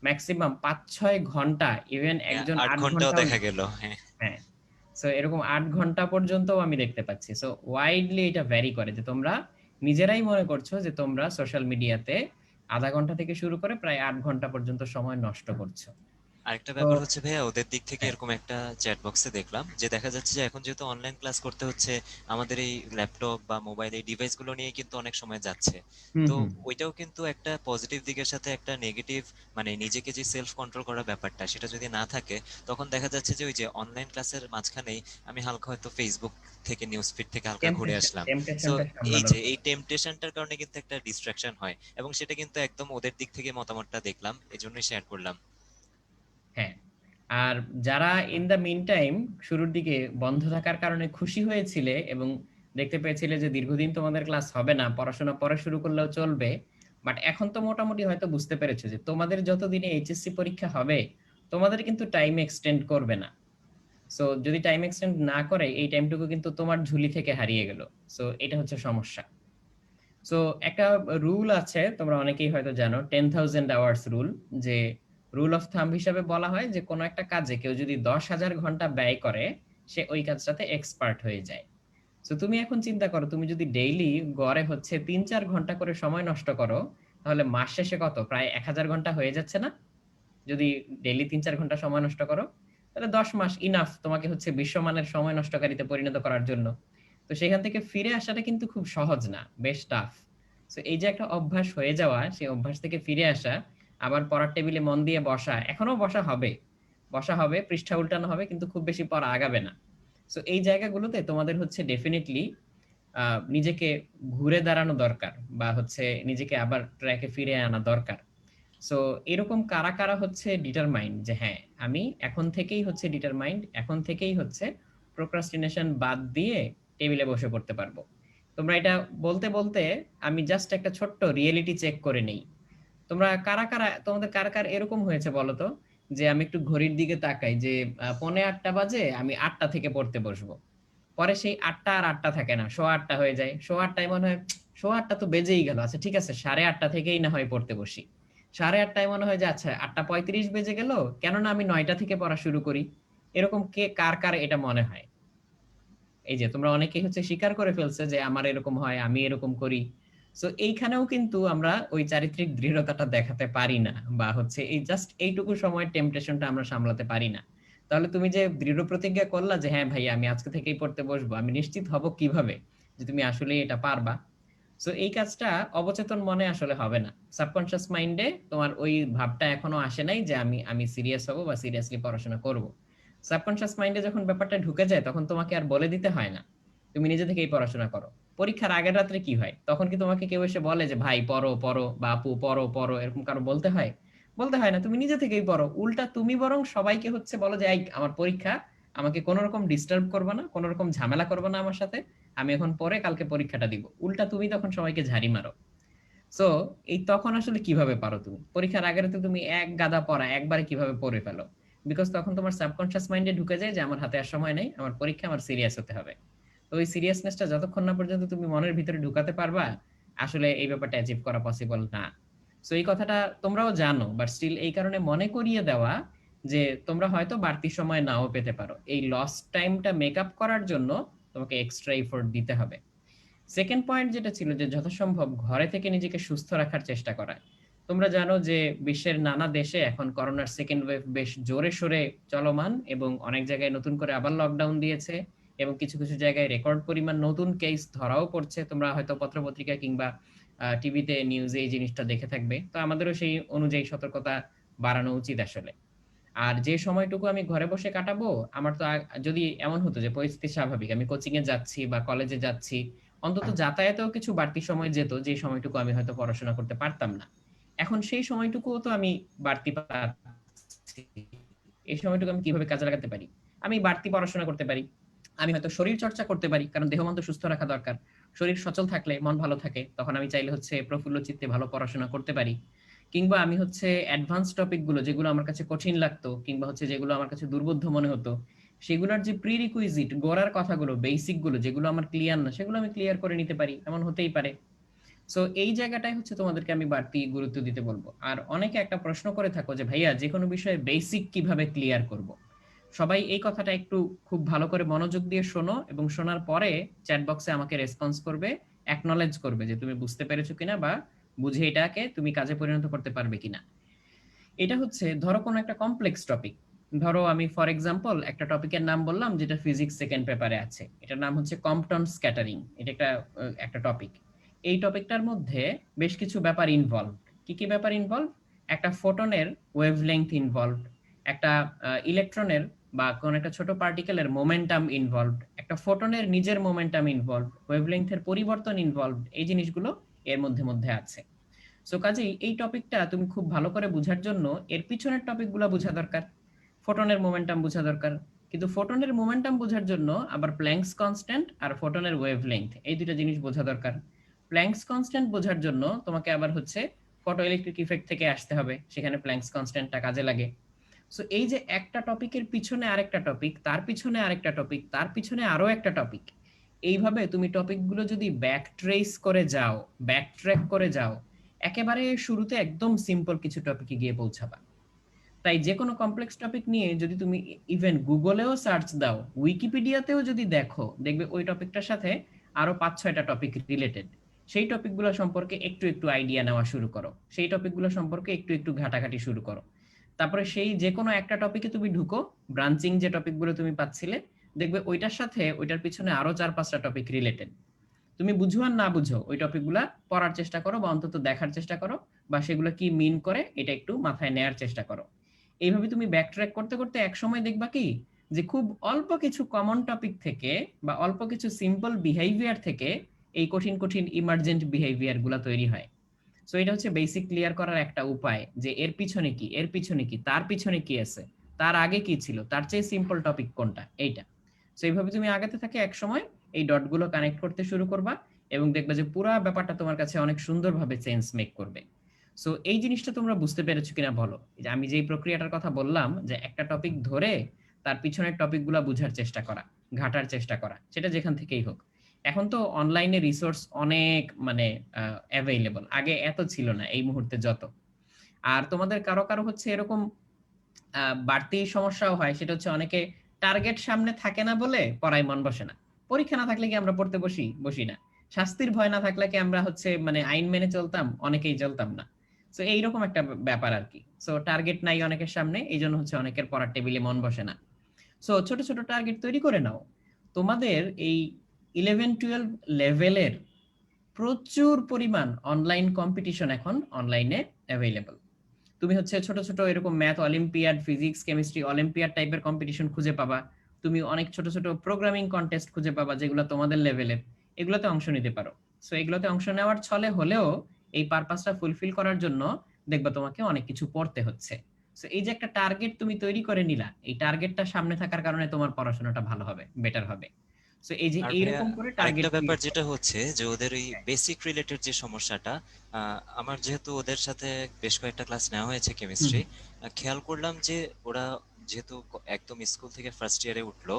মেক্সিমাম ৫-৬ ঘন্টা, ইভেন হ্যাঁ, একজন ৮ ৮ ঘন্টাও ঘন্টাও, দেখা গেল, হ্যাঁ। হ্যাঁ। সো এরকম ৮ ঘন্টা পর্যন্তও আমি দেখতে পাচ্ছি। সো ওয়াইডলি এটা ভ্যারি করে যে তোমরা নিজেরাই মনে করছো যে তোমরা সোশ্যাল মিডিয়াতে ০.৫ ঘন্টা থেকে শুরু করে প্রায় ৮ ঘন্টা পর্যন্ত সময় নষ্ট করছো। আরেকটা তো ব্যাপার হচ্ছে ভাইয়া, ওদের দিক থেকে হ্যাঁ। এরকম একটা চ্যাট বক্সে দেখলাম যে দেখা যাচ্ছে যে এখন যেহেতু অনলাইন ক্লাস করতে হচ্ছে, আমাদের এই ল্যাপটপ বা মোবাইল এই ডিভাইসগুলো নিয়ে কিন্তু অনেক সময় যাচ্ছে। হুম, তো হুম। ওইটাও কিন্তু একটা পজিটিভ দিকের সাথে একটা নেগেটিভ, মানে নিজেকে যে সেলফ কন্ট্রোল করার ব্যাপারটা সেটা যদি না থাকে, তখন দেখা যাচ্ছে যে ওই যে অনলাইন ক্লাসের মাঝখানেই আমি হালকা হয়তো ফেসবুক থেকে, নিউজ ফিড থেকে হালকা ঘুরে আসলাম। সো টেম্পটেশনটা এই সামলানোর যে এই জন্য। টেম্পটেশনটার কারণে কিন্তু একটা ডিস্ট্রাকশন হয়, এবং সেটা কিন্তু একদম ওদের দিক থেকে মতামতটা দেখলাম, এজন্যই শেয়ার করলাম। হ্যাঁ। আর যারা ইন দ্য মিন টাইম শুরুর দিকে বন্ধ থাকার কারণে খুশি হয়েছিলে এবং দেখতে পেয়েছিলে যে দীর্ঘদিন তোমাদের ক্লাস হবে না, পড়াশোনা পরে শুরু করলেও চলবে, বাট এখন তো মোটামুটি হয়তো বুঝতে পেরেছো যে তোমাদের যতদিনে এইচএসসি পরীক্ষা হবে তোমাদের কিন্তু টাইম এক্সটেন্ড করবে না। সো যদি টাইম এক্সটেন্ড না করে এই টাইমটুকু কিন্তু তোমার ঝুলি থেকে হারিয়ে গেল। সো এটা হচ্ছে সমস্যা। সো একটা রুল আছে, তোমরা অনেকেই হয়তো জানো, 10,000 আওয়ার্স রুল। যে রুল অফ থাম্ব হিসাবে বলা হয় যে কোনো একটা কাজে কেউ যদি 10,000 ঘন্টা ব্যয় করে সে ওই কাজটাতে এক্সপার্ট হয়ে যায়। তো তুমি এখন চিন্তা করো, তুমি যদি ডেইলি গড়ে হচ্ছে 3-4 ঘন্টা করে সময় নষ্ট করো, তাহলে মাস শেষে কত, প্রায় 1,000 ঘন্টা হয়ে যাচ্ছে না? যদি ডেইলি 3-4 ঘন্টা সময় নষ্ট করো, তাহলে 10 মাস ইনাফ তোমাকে হচ্ছে বিশ্বমানের সময় নষ্টকারীতে পরিণত করার জন্য। তো সেখান থেকে ফিরে আসাটা কিন্তু খুব সহজ না, বেশ টাফ। তো এই যে একটা অভ্যাস হয়ে যাওয়া, সেই অভ্যাস থেকে ফিরে আসা, আবার পড়ার টেবিলে মন দিয়ে বসা, এখনো বসা হবে, বসা হবে, পৃষ্ঠা উল্টানো হবে, কিন্তু খুব বেশি পড়া আগাবে না। সো এই জায়গাগুলোতে তোমাদের হচ্ছে ডেফিনেটলি নিজেকে ঘুরে দাঁড়ানো দরকার, বা হচ্ছে নিজেকে আবার ট্র্যাকে ফিরে আনা দরকার। সো এরকম কারা কারা হচ্ছে ডিটারমাইন্ড যে হ্যাঁ আমি এখন থেকেই হচ্ছে ডিটারমাইন্ড, এখন থেকেই হচ্ছে প্রোক্রাস্টিনেশন বাদ দিয়ে টেবিলে বসে পড়তে পারবো? তোমরা এটা বলতে বলতে আমি জাস্ট একটা ছোট্ট রিয়েলিটি চেক করে নেই। তোমরা কারা কারা, তোমাদের কার কার এরকম হয়েছে বলো তো, যে আমি একটু ঘড়ির দিকে তাকাই যে 7:45 বাজে, আমি 8টা থেকে পড়তে বসবো, পরে সেই 8টা আর 8টা থাকে না, 8:15 হয়ে যায়, 8:15 মনে হয় 8:15 তো বেজেই গেল, আচ্ছা ঠিক আছে 8:30 থেকেই না হয় পড়তে বসি। 8:30 মনে হয় যে আচ্ছা 8:35 বেজে গেল, কেননা আমি 9টা থেকে পড়া শুরু করি। এরকম কে কার কার এটা মনে হয়? এই যে তোমরা অনেকেই হচ্ছে স্বীকার করে ফেলছে যে আমার এরকম হয়, আমি এরকম করি। সো এইখানেও কিন্তু আমরা ওই চারিত্রিক দৃঢ়তাটা দেখাতে পারি না, বা হচ্ছে এই জাস্ট এইটুকু সময় টেম্পটেশনটা আমরা সামলাতে পারি না। তাহলে তুমি যে দৃঢ় প্রতিজ্ঞা করলা যে হ্যাঁ ভাই আমি আজকে থেকেই পড়তে বসবো, আমি নিশ্চিত হব কিভাবে যে তুমি আসলে এটা পারবা? সো এই কাজটা অবচেতন মনে আসলে হবে না, সাবকনশিয়াস মাইন্ডে তোমার ওই ভাবটা এখনো আসে নাই যে আমি আমি সিরিয়াস হব বা সিরিয়াসলি পড়াশোনা করব। সাবকনশিয়াস মাইন্ডে যখন ব্যাপারটা ঢুকে যায় তখন তোমাকে আর বলে দিতে হয় না, তুমি নিজে থেকেই পড়াশোনা করো। পরীক্ষার আগের রাত্রে কি হয়, তখন কি তোমাকে কেউ এসে বলে যে ভাই পড়ো পড়ো, বা আপু পড়ো পড়ো, এরকম কারো বলতে হয়? বলতে হয় না, তুমি নিজে থেকেই পড়ো। উল্টা তুমি বরং সবাইকে হচ্ছে বলো যে এই আমার পরীক্ষা, আমাকে কোনো রকম ডিস্টার্ব করবে না, কোনো রকম ঝামেলা করবে না আমার সাথে, আমি এখন পরে কালকে পরীক্ষাটা দিব। উল্টা তুমি তখন সবাইকে ঝাড়ি মারো। সো এই তখন আসলে কিভাবে পারো তুমি পরীক্ষার আগের রাতে তুমি এক গাদা পড়া একবারে কিভাবে পড়ে ফেলো? বিকজ তখন তোমার সাবকনশিয়াস মাইন্ডে ঢুকে যায় যে আমার হাতে আর সময় নেই, আমার পরীক্ষা, আমার সিরিয়াস হতে হবে। তো ওই সিরিয়াসনেসটা যতক্ষণ না পর্যন্ত তুমি মনের ভিতরে ঢুকাতে পারবা, আসলে এই ব্যাপারটা অ্যাচিভ করা পসিবল না। সো এই কথাটা তোমরাও জানো, বাট স্টিল এই কারণে মনে করিয়ে দেওয়া যে তোমরা হয়তো বাড়তি সময় নাও পেতে পারো, এই লস্ট টাইমটা মেক আপ করার জন্য তোমাকে এক্সট্রা এফোর্ট দিতে হবে। সেকেন্ড পয়েন্ট যেটা ছিল যে যথাসম্ভব ঘরে থেকে নিজেকে সুস্থ রাখার চেষ্টা করা। তোমরা জানো যে বিশ্বের নানা দেশে এখন করোনার সেকেন্ড ওয়েভ বেশ জোরে সোরে চলমান, এবং অনেক জায়গায় নতুন করে আবার লকডাউন দিয়েছে, এবং কিছু কিছু জায়গায় রেকর্ড পরিমাণ নতুন কেস ধরাও পড়ছে। তোমরা হয়তো পত্রপত্রিকা কিংবা টিভিতে নিউজে এই জিনিসটা দেখে থাকবে। তো আমাদেরও সেই অনুযায়ী সতর্কতা বাড়ানো উচিত আসলে। আর যে সময়টুকু আমি ঘরে বসে কাটাবো, আমার তো যদি এমন হতো যে পরিস্থিতি স্বাভাবিক, আমি কোচিং এ যাচ্ছি বা কলেজে যাচ্ছি, অন্তত যাতায়াতেও কিছু বাড়তি সময় যেত, যে সময়টুকু আমি হয়তো পড়াশোনা করতে পারতাম না। এখন সেই সময়টুকুও তো আমি বাড়তি পাচ্ছি। এই সময়টুকু আমি কিভাবে কাজে লাগাতে পারি? আমি বাড়তি পড়াশোনা করতে পারি, আমি হয়তো শরীর চর্চা করতে পারি, কারণ দেহ মন তো সুস্থ রাখা দরকার। শরীর সচল থাকলে মন ভালো থাকে, তখন আমি চাইলে হচ্ছে প্রফুল্ল চিত্তে ভালো পড়াশোনা করতে পারি। কিংবা আমি হচ্ছে অ্যাডভান্স টপিক গুলো যেগুলো আমার কাছে কঠিন লাগতো, কিংবা হচ্ছে যেগুলো আমার কাছে দুর্বোধ্য মনে হতো, সেগুলোর যে প্রিরিকুইজিট গোড়ার কথাগুলো, বেসিক গুলো যেগুলো আমার ক্লিয়ার না, সেগুলো আমি ক্লিয়ার করে নিতে পারি, এমন হতেই পারে। সো এই জায়গাটাই হচ্ছে তোমাদেরকে আমি বাড়তি গুরুত্ব দিতে বলবো। আর অনেকে একটা প্রশ্ন করে থাকো যে ভাইয়া যে কোনো বিষয়ে বেসিক কিভাবে ক্লিয়ার করব। সবাই এই কথাটা একটু খুব ভালো করে মনোযোগ দিয়ে শোনো, এবং শোনার পরে চ্যাট বক্সে আমাকে রেসপন্স করবে, অ্যাকনলেজ করবে যে তুমি বুঝতে পেরেছো কিনা, বা বুঝে এটাকে তুমি কাজে পরিণত করতে পারবে কিনা। এটা হচ্ছে ধরো কোনো একটা কমপ্লেক্স টপিক, ধরো আমি ফর এক্সাম্পল একটা টপিকের নাম বললাম যেটা ফিজিক্স সেকেন্ড পেপারে আছে, এটার নাম হচ্ছে কম্পটন স্ক্যাটারিং। এটা একটা একটা টপিক। এই টপিকটার মধ্যে বেশ কিছু ব্যাপার ইনভলভ। কি কি ব্যাপার ইনভলভ? একটা ফোটনের ওয়েভলেংথ ইনভলভ, একটা ইলেকট্রনের বা কোন একটা ছোট পার্টিকেলের মোমেন্টাম ইনভলভ, একটা ফোটনের নিজের মোমেন্টাম ইনভলভ, ওয়েভলেংথের পরিবর্তন ইনভলভ, এই জিনিসগুলো এর মধ্যে মধ্যে আছে। সো কাজেই এই টপিকটা তুমি খুব ভালো করে বোঝার জন্য এর পিছনের টপিকগুলো বোঝা দরকার। ফোটনের মোমেন্টাম বোঝা দরকার। কিন্তু ফোটনের মোমেন্টাম বোঝার জন্য আবার প্ল্যাঙ্কস কনস্ট্যান্ট আর ফোটনের ওয়েভলেংথ এই দুইটা জিনিস বোঝা দরকার। প্ল্যাঙ্কস কনস্ট্যান্ট বোঝার জন্য তোমাকে আবার হচ্ছে ফটো ইলেকট্রিক ইফেক্ট থেকে আসতে হবে, সেখানে প্ল্যাঙ্কস কনস্ট্যান্টটা কাজে লাগে। সো এই যে একটা টপিকের পিছনে আরেকটা টপিক, তার পিছনে আরেকটা টপিক, তার পিছনে আরো একটা টপিক, এইভাবে তুমি টপিকগুলো যদি ব্যাক ট্রেস করে যাও, ব্যাক ট্র্যাক করে যাও, একেবারে শুরুতে একদম সিম্পল কিছু টপিকে গিয়ে পৌঁছাবা। তাই যে কোনো কমপ্লেক্স টপিক নিয়ে যদি তুমি ইভেন গুগলেও সার্চ দাও, উইকিপিডিয়াতেও যদি দেখো, দেখবে ওই টপিকটার সাথে আরো 5-6টা টপিক রিলেটেড। সেই টপিকগুলো সম্পর্কে একটু একটু আইডিয়া নেওয়া শুরু করো, সেই টপিকগুলো সম্পর্কে একটু একটু ঘাটাঘাটি শুরু করো। তারপরে সেই যে কোনো একটা টপিকে তুমি ঢুকো, ব্রাঞ্চিং যে টপিকগুলো তুমি পাচ্ছিলে, দেখবে ওইটার সাথে ওইটার পিছনে আরো 4-5টা টপিক রিলেটেড। তুমি বুঝো আর না বুঝো, ওই টপিকগুলা পড়ার চেষ্টা করো বা অন্তত দেখার চেষ্টা করো, বা সেগুলো কি মিন করে এটা একটু মাথায় নেয়ার চেষ্টা করো। এইভাবে তুমি ব্যাকট্র্যাক করতে করতে এক সময় দেখবা কি, যে খুব অল্প কিছু কমন টপিক থেকে বা অল্প কিছু সিম্পল বিহেভিয়ার থেকে এই কঠিন কঠিন ইমার্জেন্ট বিহেভিয়ার গুলা তৈরি হয়। সো এটা হচ্ছে বেসিক ক্লিয়ার করার একটা উপায়, যে এর পিছনে কি, এর পিছনে কি, তার পিছনে কি আছে, তার আগে কি ছিল, তার চেয়ে সিম্পল টপিক কোনটা, এইটা। সো এইভাবে তুমি আগাতে থাকে, এক সময় এই ডটগুলো কানেক্ট করতে শুরু করবা এবং দেখবা যে পুরো ব্যাপারটা তোমার কাছে অনেক সুন্দরভাবে চেঞ্জ মেক করবে। সো এই জিনিসটা তোমরা বুঝতে পেরেছো কিনা বলো, যে আমি যেই প্রক্রিয়াটার কথা বললাম, যে একটা টপিক ধরে তার পিছনের টপিকগুলো বোঝার চেষ্টা করা, ঘাটার চেষ্টা করা, সেটা যেখান থেকেই হোক। এখন তো অনলাইনে রিসোর্স অনেক মানে অ্যাভেইলেবল, আগে এত ছিল না, এই মুহূর্তে যত। আর তোমাদের কারো কারো হচ্ছে এরকম বাড়তি সমস্যাও হয়, সেটা হচ্ছে অনেকে টার্গেট সামনে থাকে না বলে পড়ায় মন বসে না। পরীক্ষা না থাকলে কি আমরা পড়তে বসি? বসি না। শাস্তির ভয় না থাকলে কি আমরা হচ্ছে মানে আইন মেনে চলতাম? অনেকেই চলতাম না। সো এইরকম একটা ব্যাপার আর কি। সো টার্গেট নাই অনেকের সামনে, এই জন্য হচ্ছে অনেকের পড়ার টেবিলে মন বসে না। সো ছোট ছোট টার্গেট তৈরি করে নাও। তোমাদের এই 11-12 লেভেলের প্রচুর পরিমাণ অনলাইন কম্পিটিশন এখন অনলাইনে অ্যাভেইলেবল। তুমি হচ্ছে ছোট ছোট এরকম math olympiad, physics, chemistry olympiad টাইপের কম্পিটিশন খুঁজে পাবা। তুমি অনেক ছোট ছোট প্রোগ্রামিং কন্টেস্ট খুঁজে পাবা যেগুলো তোমাদের লেভেলের, এগুলোতে অংশ নিতে পারো। সো এগুলোতে অংশ নেওয়ার ছলে হলেও এই পারপাসটা ফুলফিল করার জন্য দেখবা তোমাকে অনেক কিছু পড়তে হচ্ছে। সো এই যে একটা টার্গেট তুমি তৈরি করে নিলা, এই টার্গেটটা সামনে থাকার কারণে তোমার পড়াশোনাটা ভালো হবে, বেটার হবে। সো এই যে আর ভাইয়া, এইরকম করে টার্গেট আরেকটা ব্যাপার ক্রিয়েট যেটা করো। হচ্ছে যে ওদের ওই বেসিক রিলেটেড যে সমস্যাটা, আমার যেহেতু ওদের সাথে বেশ কয়েকটা ক্লাস নেওয়া হয়েছে হুম কেমিস্ট্রি, খেয়াল করলাম যে ওরা যেহেতু একদম স্কুল থেকে ফার্স্ট ইয়ারে উঠলো,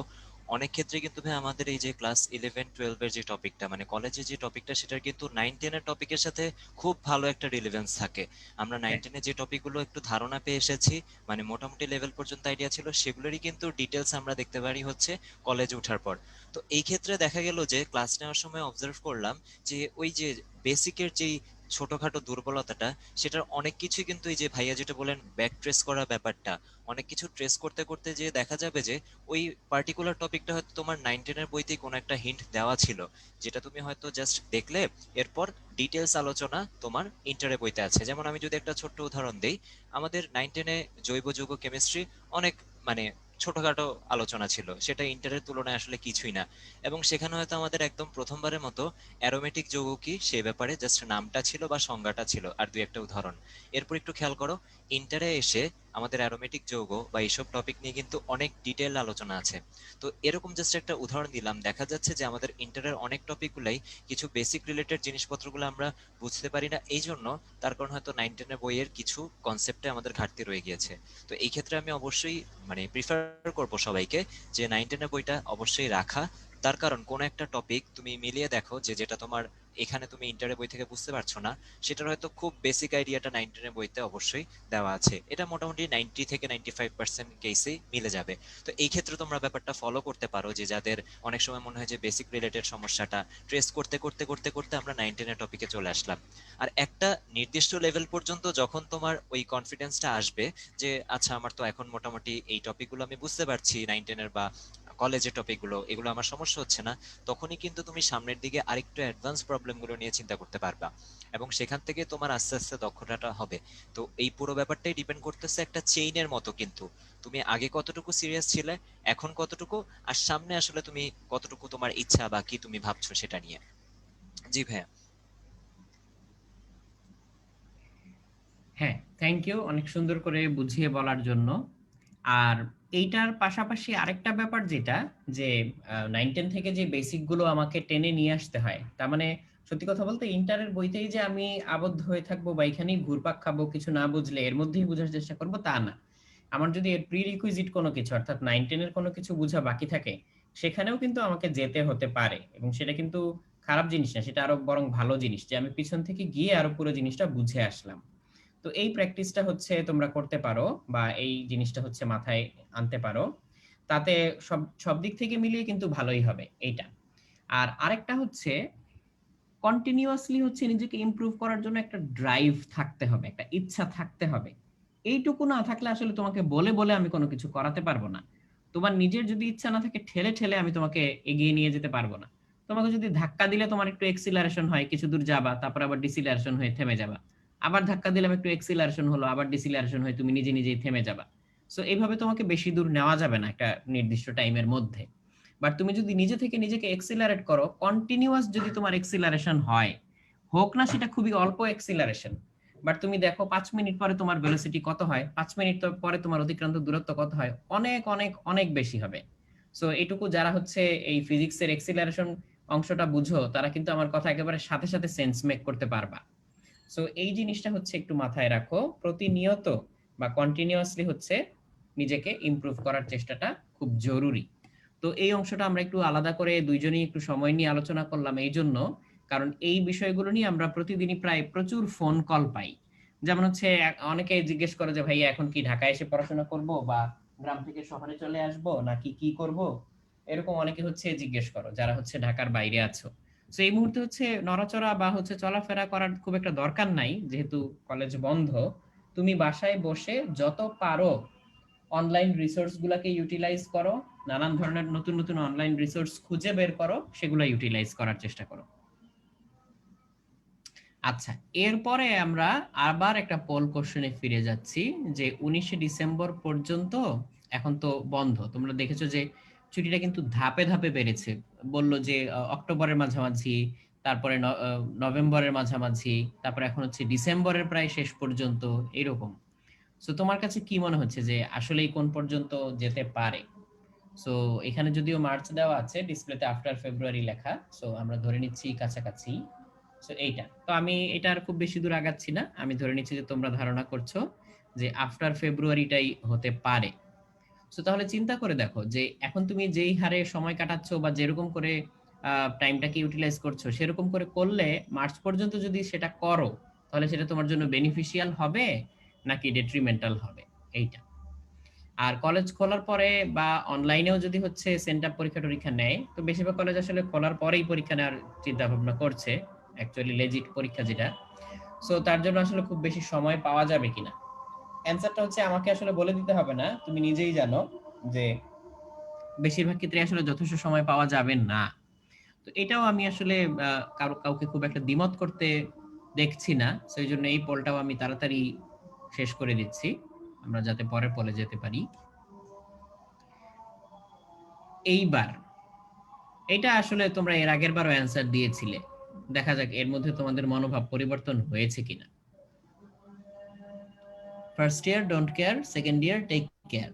অনেক ক্ষেত্রে কিন্তু ভাই আমাদের এই যে ক্লাস 11-12 এর যে টপিকটা, মানে কলেজে যে টপিকটা, সেটার কিন্তু 9-10 এর টপিকের সাথে খুব ভালো একটা রিলেভেন্স থাকে। আমরা হ্যাঁ 9-10 এ যে টপিকগুলো একটু ধারণা পেয়ে এসেছি, মানে মোটামুটি লেভেল পর্যন্ত আইডিয়া ছিল, সেগুলোরই কিন্তু ডিটেলস আমরা দেখতে পারি হচ্ছে কলেজে ওঠার পর। তো এই ক্ষেত্রে দেখা গেল যে ক্লাস নেওয়ার সময় অবজার্ভ করলাম যে ওই যে বেসিকের যেই ছোটখাটো দুর্বলতাটা, সেটার অনেক কিছুই কিন্তু এই যে ভাইয়া যেটা বলেন ব্যাক ট্রেস করা ব্যাপারটা, অনেক কিছু ট্রেস করতে করতে যে দেখা যাবে যে ওই পার্টিকুলার টপিকটা হয়তো তোমার 9-10 এর বইতেই কোনো একটা হিন্ট দেওয়া ছিল, যেটা তুমি হয়তো জাস্ট দেখলে, এরপর ডিটেলস আলোচনা তোমার ইন্টারে বইতে আছে। যেমন আমি যদি একটা ছোট্ট উদাহরণ দেই, আমাদের 9-10-এ জৈব যৌগ কেমিস্ট্রি অনেক মানে ছোটখাটো আলোচনা ছিল, সেটা ইন্টারের তুলনায় আসলে কিছুই না। এবং সেখানে হয়তো আমাদের একদম প্রথমবারের মতো অ্যারোমেটিক যৌগ কি সে ব্যাপারে জাস্ট নামটা ছিল বা সংজ্ঞাটা ছিল, আর দুই একটা উদাহরণ। এরপর একটু খেয়াল করো, ইন্টারে এসে আমাদের অ্যারোমেটিক যৌগ বা এইসব টপিক নিয়ে কিন্তু অনেক ডিটেল আলোচনা আছে। তো এরকম জাস্ট একটা উদাহরণ দিলাম, দেখা যাচ্ছে যে আমাদের ইন্টারের অনেক টপিকগুলাই কিছু বেসিক রিলেটেড জিনিসপত্রগুলো আমরা বুঝতে পারি না, এই জন্য তার কারণ হয়তো 9-10 এর বইয়ের কিছু কনসেপ্টে আমাদের ঘাটতি রয়ে গিয়েছে। তো এই ক্ষেত্রে আমি অবশ্যই মানে প্রিফার করব সবাইকে যে 9-10 এর বইটা অবশ্যই রাখা। তার কারণ কোন একটা টপিক তুমি মিলিয়ে দেখো যে যেটা তোমার এখানে তুমি ইন্টারের বই থেকে বুঝতে পারছো না, সেটার হয়তো খুব বেসিক আইডিয়াটা 9-10 এর বইতে অবশ্যই দেওয়া আছে। এটা মোটামুটি 90-95% কেসেই মিলে যাবে। তো এই ক্ষেত্রে তোমরা ব্যাপারটা ফলো করতে পারো, যে যাদের অনেক সময় মনে হয় যে বেসিক রিলেটেড সমস্যাটা ট্রেস করতে করতে করতে করতে আমরা 9-10 এর টপিকে চলে আসলাম। আর একটা নির্দিষ্ট লেভেল পর্যন্ত যখন তোমার ওই কনফিডেন্সটা আসবে যে আচ্ছা আমার তো এখন মোটামুটি এই টপিকগুলো আমি বুঝতে পারছি, 9-10 এর বা কলেজের টপিকগুলো, এগুলো আমার সমস্যা হচ্ছে না, তখনই কিন্তু তুমি সামনের দিকে আরেকটু অ্যাডভান্স প্রবলেমগুলো নিয়ে চিন্তা করতে পারবা, এবং সেখান থেকে তোমার আস্তে আস্তে দক্ষতাটা হবে। তো এই পুরো ব্যাপারটাই ডিপেন্ড করতেছে একটা চেইনের মতো কিন্তু, তুমি আগে কতটুকু সিরিয়াস ছিলে, এখন কতটুকু, আর সামনে আসলে তুমি কতটুকু তোমার ইচ্ছা বা কি তুমি ভাবছো সেটা নিয়ে। জি ভাইয়া। হ্যাঁ, থ্যাংক ইউ অনেক সুন্দর করে বুঝিয়ে বলার জন্য। আর এইটার পাশাপাশি আরেকটা ব্যাপার যেটা যে 9-10 থেকে যে বেসিক গুলো আমাকে টেনে নিয়ে আসতে হয়, তার মানে সত্যি কথা বলতে ইন্টারের বইতেই যে আমি আবদ্ধ হয়ে থাকবো বা এখানেই ঘুরপাক খাবো কিছু না বুঝলে এর মধ্যেই বোঝার চেষ্টা করবো তা না। আমার যদি এর প্রি রিকুইজিট কোনো কিছু অর্থাৎ 9-10 এর কোনো কিছু বোঝা বাকি থাকে সেখানেও কিন্তু আমাকে যেতে হতে পারে, এবং সেটা কিন্তু খারাপ জিনিস না, সেটা আরো বরং ভালো জিনিস যে আমি পিছন থেকে গিয়ে আরো পুরো জিনিসটা বুঝে আসলাম। তো এই প্র্যাকটিসটা হচ্ছে তোমরা করতে পারো বা এই জিনিসটা হচ্ছে মাথায় আনতে পারো, তাতে সব সব দিক থেকে মিলিয়ে কিন্তু ভালোই হবে এইটা। আর আরেকটা হচ্ছে কন্টিনিউয়াসলি হচ্ছে নিজেকে ইমপ্রুভ করার জন্য একটা ড্রাইভ থাকতে হবে, একটা ইচ্ছা থাকতে হবে। এইটুকু না থাকলে আসলে তোমাকে বলে বলে আমি কোনো কিছু করাতে পারবো না। তোমার নিজের যদি ইচ্ছা না থাকে ঠেলে ঠেলে আমি তোমাকে এগিয়ে নিয়ে যেতে পারবো না। তোমাকে যদি ধাক্কা দিলে তোমার একটু এক্সিলারেশন হয়, কিছু দূর যাবা, তারপর আবার ডিসিলারেশন হয়ে থেমে যাবা। আবার ধাক্কা দিলাম একটু এক্সিলারেশন হলো, আবার ডিসিলারেশন হয়ে তুমি নিজে নিজেই থেমে যাবা। সো এইভাবে তোমাকে বেশি দূর নেওয়া যাবে না একটা নির্দিষ্ট টাইমের মধ্যে। বাট তুমি যদি নিজে থেকে নিজেকে এক্সিলারেট করো, কন্টিনিউয়াস যদি তোমার এক্সিলারেশন হয়, হোক না সেটা খুবই অল্প এক্সিলারেশন, বাট তুমি দেখো 5 মিনিট পরে তোমার ভেলোসিটি কত হয়, 5 মিনিট পরে তোমার অতিক্রান্ত দূরত্ব কত হয়, অনেক অনেক অনেক বেশি হবে। সো এইটুকু যারা হচ্ছে এই ফিজিক্সের এক্সিলারেশন অংশটা বুঝো তারা কিন্তু আমার কথা একেবারে সাথে সাথে সেন্স মেক করতে পারবা। সো এই জিনিসটা হচ্ছে একটু মাথায় রাখো, প্রতিনিয়ত বা কন্টিনিউয়াসলি হচ্ছে নিজেকে ইমপ্রুভ করার চেষ্টাটা খুব জরুরি। তো এই অংশটা আমরা একটু আলাদা করে দুইজনেই একটু সময় নিয়ে আলোচনা করলাম এই জন্য, কারণ এই বিষয়গুলো নিয়ে আমরা প্রতিদিনই প্রায় প্রচুর ফোন কল পাই। যেমন হচ্ছে অনেকে জিজ্ঞেস করে যে ভাইয়া এখন কি ঢাকায় এসে পড়াশোনা করব বা গ্রাম থেকে শহরে চলে আসব নাকি কি করব, এরকম অনেকে হচ্ছে জিজ্ঞেস করো যারা হচ্ছে ঢাকার বাইরে আছো। তো এই মুহূর্তে হচ্ছে নড়াচড়া বা হচ্ছে চলাফেরা করার খুব একটা দরকার নাই, যেহেতু কলেজ বন্ধ। তুমি বাসায় বসে যত পারো অনলাইন রিসোর্স গুলাকে ইউটিলাইজ করো, নানান ধরনের নতুন নতুন অনলাইন রিসোর্স খুঁজে বের করো, সেগুলো ইউটিলাইজ করার চেষ্টা করো। আচ্ছা, এরপরে আমরা আবার একটা পোল কোশ্চেনে ফিরে যাচ্ছি যে 19শে ডিসেম্বর পর্যন্ত এখন তো বন্ধ, তোমরা দেখেছো যে ছুটিটা কিন্তু ধাপে ধাপে বেড়েছে। বললো যে অক্টোবরের মাঝামাঝি, তারপরে নভেম্বরের মাঝামাঝি, তারপরে এখন হচ্ছে ডিসেম্বরের প্রায় শেষ পর্যন্ত, এরকম। সো তোমার কাছে কি মনে হচ্ছে যে আসলেই কোন পর্যন্ত যেতে পারে? সো এখানে যদিও মার্চ দেওয়া আছে, ডিসপ্লেতে আফটার ফেব্রুয়ারি লেখা, সো আমরা ধরে নিচ্ছি কাছাকাছি। সো এইটা তো আমি এটা আর খুব বেশি দূর আগাচ্ছি না, আমি ধরে নিচ্ছি যে তোমরা ধারণা করছো যে আফটার ফেব্রুয়ারিটাই হতে পারে। সো তাহলে চিন্তা করে দেখো যে এখন তুমি যেই হারে সময় কাটাচ্ছ বা যেরকম করে টাইমটাকে ইউটিলাইজ করছো সেরকম করে করলে মার্চ পর্যন্ত যদি সেটা করো তাহলে সেটা তোমার জন্য বেনিফিশিয়াল হবে নাকি ডেট্রিমেন্টাল হবে, এইটা। আর কলেজ খোলার পরে বা অনলাইনেও যদি হচ্ছে সেন্টার পরীক্ষা টরীক্ষা নেয়, তো বেশিরভাগ কলেজ আসলে খোলার পরেই পরীক্ষা নেওয়ার চিন্তা ভাবনা করছে, অ্যাকচুয়ালি লেজিট পরীক্ষা যেটা। সো তার জন্য আসলে খুব বেশি সময় পাওয়া যাবে কিনা, অ্যান্সারটা হচ্ছে আমাকে আসলে বলে দিতে হবে না, তুমি নিজেই জানো যে বেশিরভাগ ক্ষেত্রে আসলে যথেষ্ট সময় পাওয়া যাবে না। তো এটাও আমি আসলে কাউকে খুব একটা দ্বিমত করতে দেখছি না, সেই জন্য এই পোলটাও আমি তাড়াতাড়ি শেষ করে দিচ্ছি, আমরা যাতে পরের পোলে যেতে পারি। এইবার এটা আসলে তোমরা এর আগের বারও অ্যান্সার দিয়েছিলে, দেখা যাক এর মধ্যে তোমাদের মনোভাব পরিবর্তন হয়েছে কিনা। First year don't care, second year take care,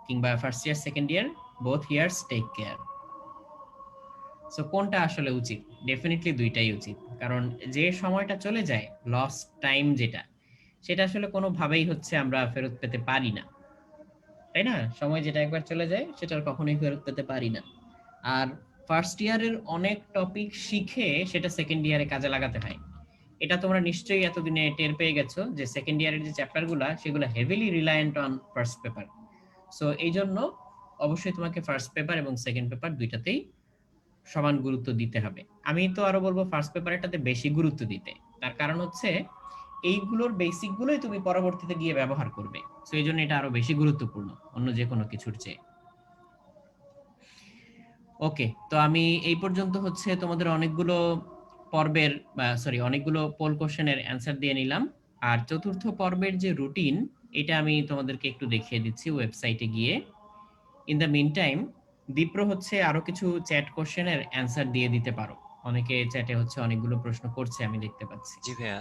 কিংবা first year second year both years take care. So কোনটা আসলে উচিত? ডেফিনেটলি দুইটাই উচিত, কারণ যে সময়টা চলে যায় লস টাইম যেটা, সেটা আসলে কোনোভাবেই হচ্ছে আমরা ফেরত পেতে পারি না, তাই না? সময় যেটা একবার চলে যায় সেটা আর কখনোই ফেরত পেতে পারি না। আর ফার্স্ট ইয়ারের অনেক টপিক শিখে সেটা সেকেন্ড ইয়ারে কাজে লাগাতে হয়। এটা তোমরা নিশ্চয়ই এতদিনে টের পেয়ে গেছো যে সেকেন্ড ইয়ারের যে চ্যাপ্টারগুলো সেগুলো heavily reliant on first paper. So এই জন্য অবশ্যই তোমাকে ফার্স্ট পেপার এবং সেকেন্ড পেপার দুইটাতেই সমান গুরুত্ব দিতে হবে। আমি তো আরো বলবো ফার্স্ট পেপারটাতে বেশি গুরুত্ব দিতে, তার কারণ হচ্ছে এইগুলোর বেসিক গুলোই তুমি পরবর্তীতে গিয়ে ব্যবহার করবে, সো এই জন্য এটা আরো বেশি গুরুত্বপূর্ণ অন্য যে কোনো কিছুর চেয়ে। ওকে, তো আমি এই পর্যন্ত হচ্ছে তোমাদের অনেকগুলো পর্বের সরি অনেকগুলো পোল কোশ্চেনের অ্যান্সার দিয়ে নিলাম। আর চতুর্থ পর্বের যে রুটিন, এটা আমি তোমাদেরকে একটু দেখিয়ে দিচ্ছি ওয়েবসাইটে গিয়ে। In the mean time Dipra হচ্ছে আরো কিছু চ্যাট কোশ্চেনের অ্যান্সার দিয়ে দিতে পারো, অনেকে চ্যাটে হচ্ছে অনেকগুলো প্রশ্ন করছে আমি দেখতে পাচ্ছি। জি ভাইয়া,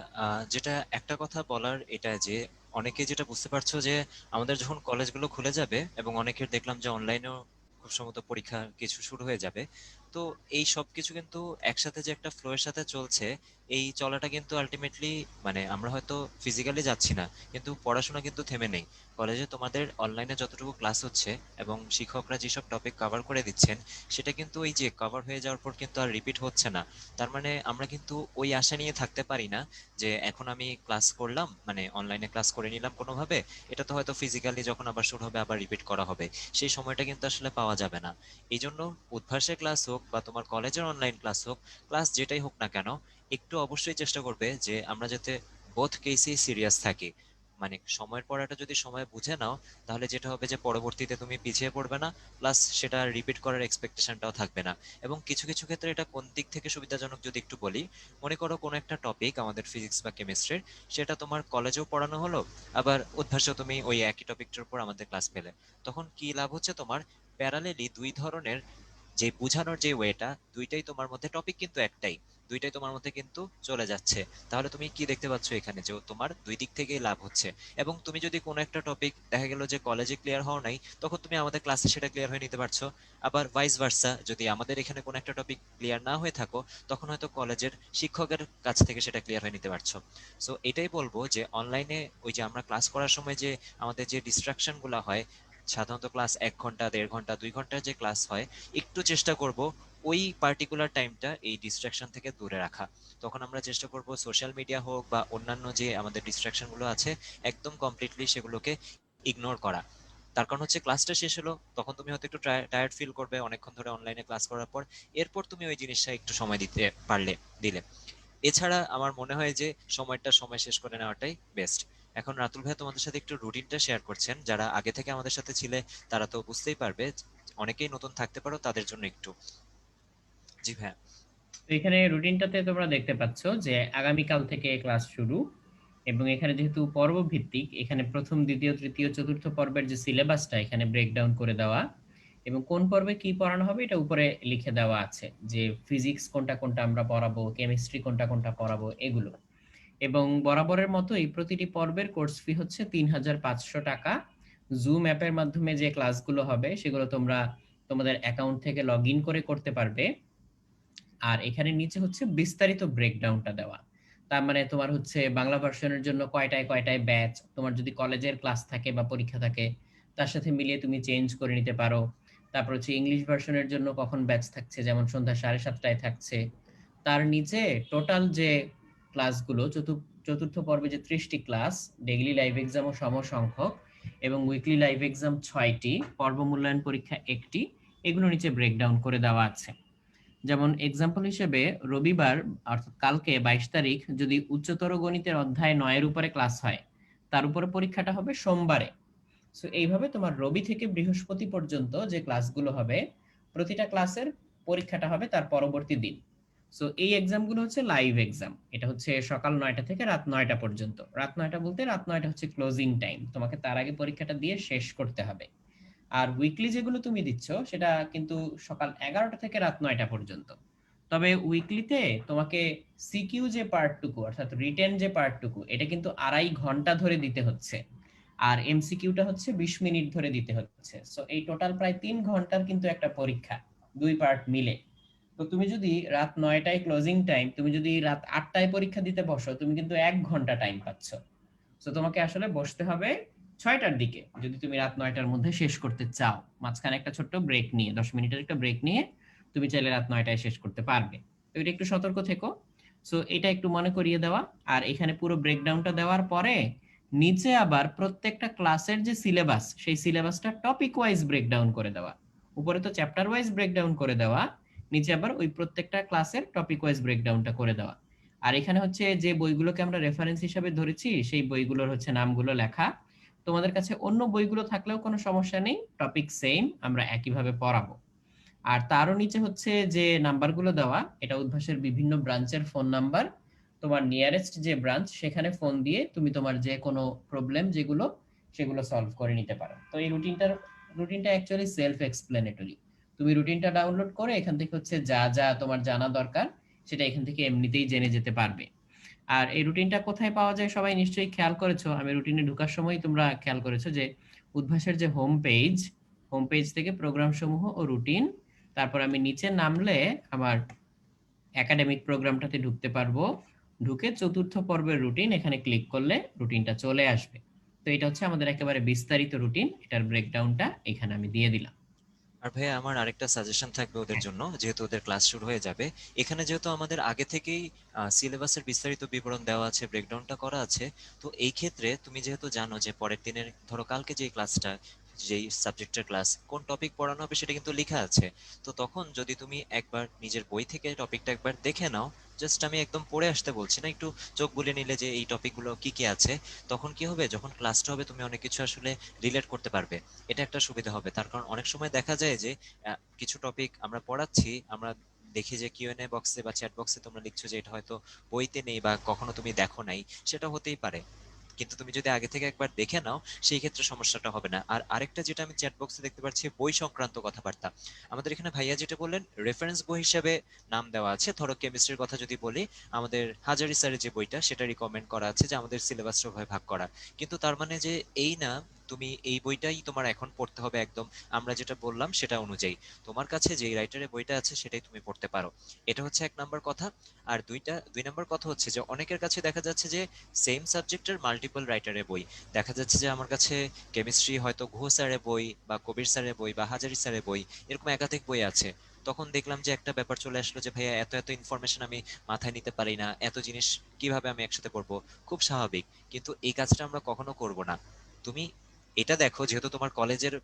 যেটা একটা কথা বলার এটা যে অনেকে যেটা বুঝতে পারছো যে আমাদের যখন কলেজগুলো খুলে যাবে এবং অনেকের দেখলাম যে অনলাইনেও খুব সম্ভবত পরীক্ষা কিছু শুরু হয়ে যাবে, তো এই সব কিছু কিন্তু একসাথে যে একটা ফ্লো এর সাথে চলছে, এই চলাটা কিন্তু আলটিমেটলি মানে আমরা হয়তো ফিজিক্যালি যাচ্ছি না, কিন্তু পড়াশোনা কিন্তু থেমে নেই। কলেজে তোমাদের অনলাইনে যতটুকু ক্লাস হচ্ছে এবং শিক্ষকরা যেসব টপিক কভার করে দিচ্ছেন, সেটা কিন্তু ওই যে কভার হয়ে যাওয়ার পর কিন্তু আর রিপিট হচ্ছে না। তার মানে আমরা কিন্তু ওই আশা নিয়ে থাকতে পারি না যে এখন আমি ক্লাস করলাম, মানে অনলাইনে ক্লাস করে নিলাম কোনোভাবে, এটা তো হয়তো ফিজিক্যালি যখন আবার শুরু হবে আবার রিপিট করা হবে, সেই সময়টা কিন্তু আসলে পাওয়া যাবে না। এই জন্য উদ্ভাসের ক্লাস হোক বা তোমার কলেজের অনলাইন ক্লাস হোক, ক্লাস যেটাই হোক না কেন, একটু অবশ্যই চেষ্টা করবে যে আমরা যাতে বোথ কেসেই সিরিয়াস থাকি। মানে সময়ের পড়াটা যদি সময় বুঝে নাও, তাহলে যেটা হবে যে পরবর্তীতে তুমি পিছিয়ে পড়বে না, প্লাস সেটা রিপিট করার এক্সপেকটেশনটাও থাকবে না। এবং কিছু কিছু ক্ষেত্রে এটা কোন দিক থেকে সুবিধাজনক যদি একটু বলি, মনে করো কোনো একটা টপিক আমাদের ফিজিক্স বা কেমিস্ট্রির, সেটা তোমার কলেজেও পড়ানো হলো, আবার উদ্ভাসেও তুমি ওই একই টপিকটার উপর আমাদের ক্লাস পেলে, তখন কি লাভ হচ্ছে তোমার, প্যারালেলি দুই ধরনের যে বোঝানোর যে ওয়েটা, দুইটাই তোমার মধ্যে, টপিক কিন্তু একটাই, দুইটাই তোমার মধ্যে কিন্তু চলে যাচ্ছে। তাহলে তুমি কি দেখতে পাচ্ছ এখানে, যে তোমার দুই দিক থেকেই লাভ হচ্ছে। এবং তুমি যদি কোনো একটা টপিক দেখা গেল যে কলেজে ক্লিয়ার হও নাই, তখন তুমি আমাদের ক্লাসে সেটা ক্লিয়ার হয়ে নিতে পারছো। আবার ভাইস ভার্সা, যদি আমাদের এখানে কোনো একটা টপিক ক্লিয়ার না হয়ে থাকো, তখন হয়তো কলেজের শিক্ষকের কাছ থেকে সেটা ক্লিয়ার হয়ে নিতে পারছো। সো এটাই বলবো যে অনলাইনে ওই যে আমরা ক্লাস করার সময় যে আমাদের যে ডিস্ট্রাকশন গুলো হয়, সাধারণত ক্লাস 1 ঘন্টা 1.5 ঘন্টা 2 ঘন্টার যে ক্লাস হয়, একটু চেষ্টা করব ওই পার্টিকুলার টাইমটা এই ডিস্ট্রাকশন থেকে দূরে রাখা। তখন আমরা চেষ্টা করব সোশ্যাল মিডিয়া হোক বা অন্যান্য যে আমাদের ডিস্ট্রাকশন গুলো আছে, একদম কমপ্লিটলি সেগুলোকে ইগনোর করা। তার কারণ হচ্ছে ক্লাসটা শেষ হলো, তখন তুমি হয়তো একটু টায়ার্ড ফিল করবে অনেকক্ষণ ধরে অনলাইনে ক্লাস করার পর, এরপর তুমি ওই জিনিসটা একটু সময় দিতে পারলে দিলে। এছাড়া আমার মনে হয় যে সময়টা সময় শেষ করে নেওয়াটাই বেস্ট। এখন রাতুল ভাই তোমাদের সাথে একটু রুটিনটা শেয়ার করছেন, যারা আগে থেকে আমাদের সাথে ছিলে তারা তো বুঝতেই পারবে, অনেকেই নতুন থাকতে পারো তাদের জন্য একটু। জি ভাইয়া। তো এখানে রুটিনটাতে তোমরা দেখতে পাচ্ছ যে আগামীকাল থেকে ক্লাস শুরু, এবং এখানে যেহেতু পর্ব ভিত্তিক, এখানে প্রথম দ্বিতীয় তৃতীয় চতুর্থ পর্বের যে সিলেবাসটা এখানে ব্রেকডাউন করে দেওয়া, এবং কোন পর্বে কি পড়ানো হবে এটা উপরে লিখে দেওয়া আছে, যে ফিজিক্স কোনটা কোনটা আমরা পড়াবো, কেমিস্ট্রি কোনটা কোনটা পড়াবো, এগুলো। এবং বরাবরের মতো এই প্রতিটি পর্বের কোর্স ফি হচ্ছে ৩৫০০ টাকা। জুম অ্যাপের মাধ্যমে যে ক্লাসগুলো হবে সেগুলো তোমরা তোমাদের অ্যাকাউন্ট থেকে লগ ইন করে করতে পারবে। আর এখানে নিচে হচ্ছে বিস্তারিত ব্রেকডাউনটা দেওয়া। তার মানে তোমার হচ্ছে বাংলা ভার্সনের জন্য কয়টায় কয়টায় ব্যাচ, তোমার যদি কলেজের ক্লাস থাকে বা পরীক্ষা থাকে তার সাথে মিলিয়ে তুমি চেঞ্জ করে নিতে পারো। তারপর হচ্ছে ইংলিশ ভার্সনের জন্য কখন ব্যাচ থাকছে, যেমন সন্ধ্যা 7:30টায় থাকছে। তার নিচে টোটাল যে ক্লাসগুলো, চতুর্থ পর্বে যে 30টি ক্লাস, ডেইলি লাইভ এক্সামও সমসংখ্যক, এবং উইকলি লাইভ এক্সাম 6টি, পর্ব মূল্যায়ন পরীক্ষা একটি, এগুলো নিচে ব্রেকডাউন করে দেওয়া আছে। যেমন এক্সাম্পল হিসেবে রবিবার অর্থাৎ কালকে 22 তারিখ যদি উচ্চতর গণিতের অধ্যায় 9-এর উপরে ক্লাস হয়, তার উপরে পরীক্ষাটা হবে সোমবারে। সো এইভাবে তোমার রবি থেকে বৃহস্পতি পর্যন্ত যে ক্লাসগুলো হবে, প্রতিটা ক্লাসের পরীক্ষাটা হবে তার পরবর্তী দিন। সো এই এক্সামগুলো হচ্ছে লাইভ এক্সাম, এটা হচ্ছে সকাল 9টা থেকে রাত 9টা পর্যন্ত। রাত 9টা বলতে রাত 9টা হচ্ছে ক্লোজিং টাইম, তোমাকে তার আগে পরীক্ষাটা দিয়ে শেষ করতে হবে। আর উইকলি যেগুলো তুমি দিচ্ছ সেটা কিন্তু সকাল 11টা থেকে রাত 9টা পর্যন্ত। তবে উইকলিতে তোমাকে সিকিউ যে পার্টটুকু অর্থাৎ রিটেন যে পার্টটুকু, এটা কিন্তু 2.5 ঘন্টা ধরে দিতে হচ্ছে। আর এমসিকিউটা হচ্ছে 20 মিনিট ধরে দিতে হচ্ছে। সো এই টোটাল প্রায় 3 ঘন্টার কিন্তু একটা পরীক্ষা, দুই পার্ট মিলে। তো তুমি যদি রাত 9টায় ক্লোজিং টাইম, তুমি যদি রাত 8টায় পরীক্ষা দিতে বসো, তুমি কিন্তু 1 ঘন্টা টাইম পাচ্ছ। তো তোমাকে আসলে বসতে হবে 6টার দিকে যদি তুমি রাত 9টার মধ্যে শেষ করতে চাও। মাঝখানে একটা ছোট্ট ব্রেক নিয়ে, 10 মিনিটের একটা ব্রেক নিয়ে তুমি চাইলে রাত 9টায় শেষ করতে পারবে। তো এটা একটু সতর্ক থেকো। সো এটা একটু মনে করিয়ে দেওয়া। আর এখানে পুরো ব্রেকডাউনটা দেওয়ার পরে নিচে আবার প্রত্যেকটা ক্লাসের যে সিলেবাস, সেই সিলেবাসটা টপিক ওয়াইজ ব্রেকডাউন করে দেওয়া। উপরে তো চ্যাপ্টার ওয়াইজ ব্রেকডাউন করে দেওয়া, নিচে আবার ওই প্রত্যেকটা ক্লাসের টপিক ওয়াইজ ব্রেকডাউনটা করে দেওয়া। আর এখানে হচ্ছে যে বইগুলোকে আমরা রেফারেন্স হিসাবে ধরেছি সেই বইগুলোর হচ্ছে নামগুলো লেখা। তোমাদের কাছে অন্য বইগুলো থাকলেও কোনো সমস্যা নেই, টপিক সেম, আমরা একইভাবে পড়াবো। আর তারও নিচে হচ্ছে যে নাম্বারগুলো দেওয়া, এটা উদ্ভাসের বিভিন্ন ব্রাঞ্চের ফোন নাম্বার। তোমার নিয়ারেস্ট যে ব্রাঞ্চ সেখানে ফোন দিয়ে তুমি তোমার যে কোনো প্রবলেম যেগুলো সেগুলো সলভ করে নিতে পারো। তো এই রুটিনটা অ্যাকচুয়ালি সেলফ এক্সপ্লেনেটরি। তুমি রুটিনটা ডাউনলোড করে এখান থেকে হচ্ছে যা যা তোমার জানা দরকার সেটা এখান থেকে এমনিতেই জেনে যেতে পারবে। আর এই রুটিনটা কোথায় পাওয়া যায় সবাই নিশ্চয়ই খেয়াল করেছো, আমি রুটিনে ঢোকার সময় তোমরা খেয়াল করেছো যে উদ্ভাসের যে হোম পেজ থেকে প্রোগ্রাম সমূহ ও রুটিন, তারপর আমি নিচে নামলে আমার একাডেমিক প্রোগ্রামটাতে ঢুকতে পারবো, ঢুকে চতুর্থ পর্বের রুটিন এখানে ক্লিক করলে রুটিনটা চলে আসবে। তো এটা হচ্ছে আমাদের একেবারে বিস্তারিত রুটিন, এটার ব্রেকডাউনটা এখানে আমি দিয়ে দিলাম। আর ভাইয়া আমার আরেকটা সাজেশন থাকবে ওদের জন্য, যেহেতু ওদের ক্লাস শুরু হয়ে যাবে, এখানে যেহেতু আমাদের আগে থেকেই সিলেবাসের বিস্তারিত বিবরণ দেওয়া আছে, ব্রেকডাউনটা করা আছে, তো এই ক্ষেত্রে তুমি যেহেতু জানো যে পরের দিনের ধরো কালকে যেই ক্লাসটা, যেই সাবজেক্টের ক্লাস কোন টপিক পড়ানো হবে সেটা কিন্তু লেখা আছে। তো তখন যদি তুমি একবার নিজের বই থেকে টপিকটা একবার দেখে নাও, জাস্ট আমি একদম পড়ে আসতে বলছি না, একটু চোখ বুলিয়ে নিলে যে এই টপিকগুলো কি কি আছে, তখন কি হবে, যখন ক্লাসটা হবে তুমি অনেক কিছু আসলে রিলেট করতে পারবে। এটা একটা সুবিধা হবে, তার কারণ অনেক সময় দেখা যায় যে কিছু টপিক আমরা পড়াচ্ছি, আমরা দেখি যে কিউএনএ বক্সে বা চ্যাট বক্সে তোমরা লিখছো যে এটা হয়তো বইতে নেই বা কখনো তুমি দেখো নাই, সেটা হতেই পারে। কিন্তু তুমি যদি আগে থেকে একবার দেখে নাও, সেই ক্ষেত্রে সমস্যাটা হবে না। আর আরেকটা যেটা আমি চ্যাট বক্সে দেখতে পাচ্ছি, বই সংক্রান্ত কথাবার্তা। আমাদের এখানে ভাইয়া যেটা বললেন, রেফারেন্স বই হিসেবে নাম দেওয়া আছে। ধরো কেমিস্ট্রির কথা যদি বলি, আমাদের হাজারি স্যারের যে বইটা, সেটা রিকমেন্ড করা আছে যে আমাদের সিলেবাসটা ভাবে ভাগ করা। কিন্তু তার মানে যে এই না তুমি এই বইটাই তোমার এখন পড়তে হবে একদম আমরা যেটা বললাম সেটা অনুযায়ী। তোমার কাছে যেই রাইটারের বইটা আছে সেটাই তুমি পড়তে পারো। এটা হচ্ছে এক নাম্বার কথা। আর দুই নাম্বার কথা হচ্ছে যে অনেকের কাছে দেখা যাচ্ছে যে সেম সাবজেক্টের মাল্টিপল রাইটারের বই। দেখা যাচ্ছে যে আমার কাছে কেমিস্ট্রি হয়তো ঘোষ স্যারের বই বা কবির স্যারের বই বা হাজারি স্যারের বই, এরকম একাধিক বই আছে। তখন দেখলাম যে একটা ব্যাপার চলে আসলো যে ভাইয়া এত এত ইনফরমেশন আমি মাথায় নিতে পারি না, এত জিনিস কিভাবে আমি একসাথে পড়বো। খুব স্বাভাবিক, কিন্তু এই কাজটা আমরা কখনো করব না। তুমি এটা দেখো, যেহেতু তোমার কলেজের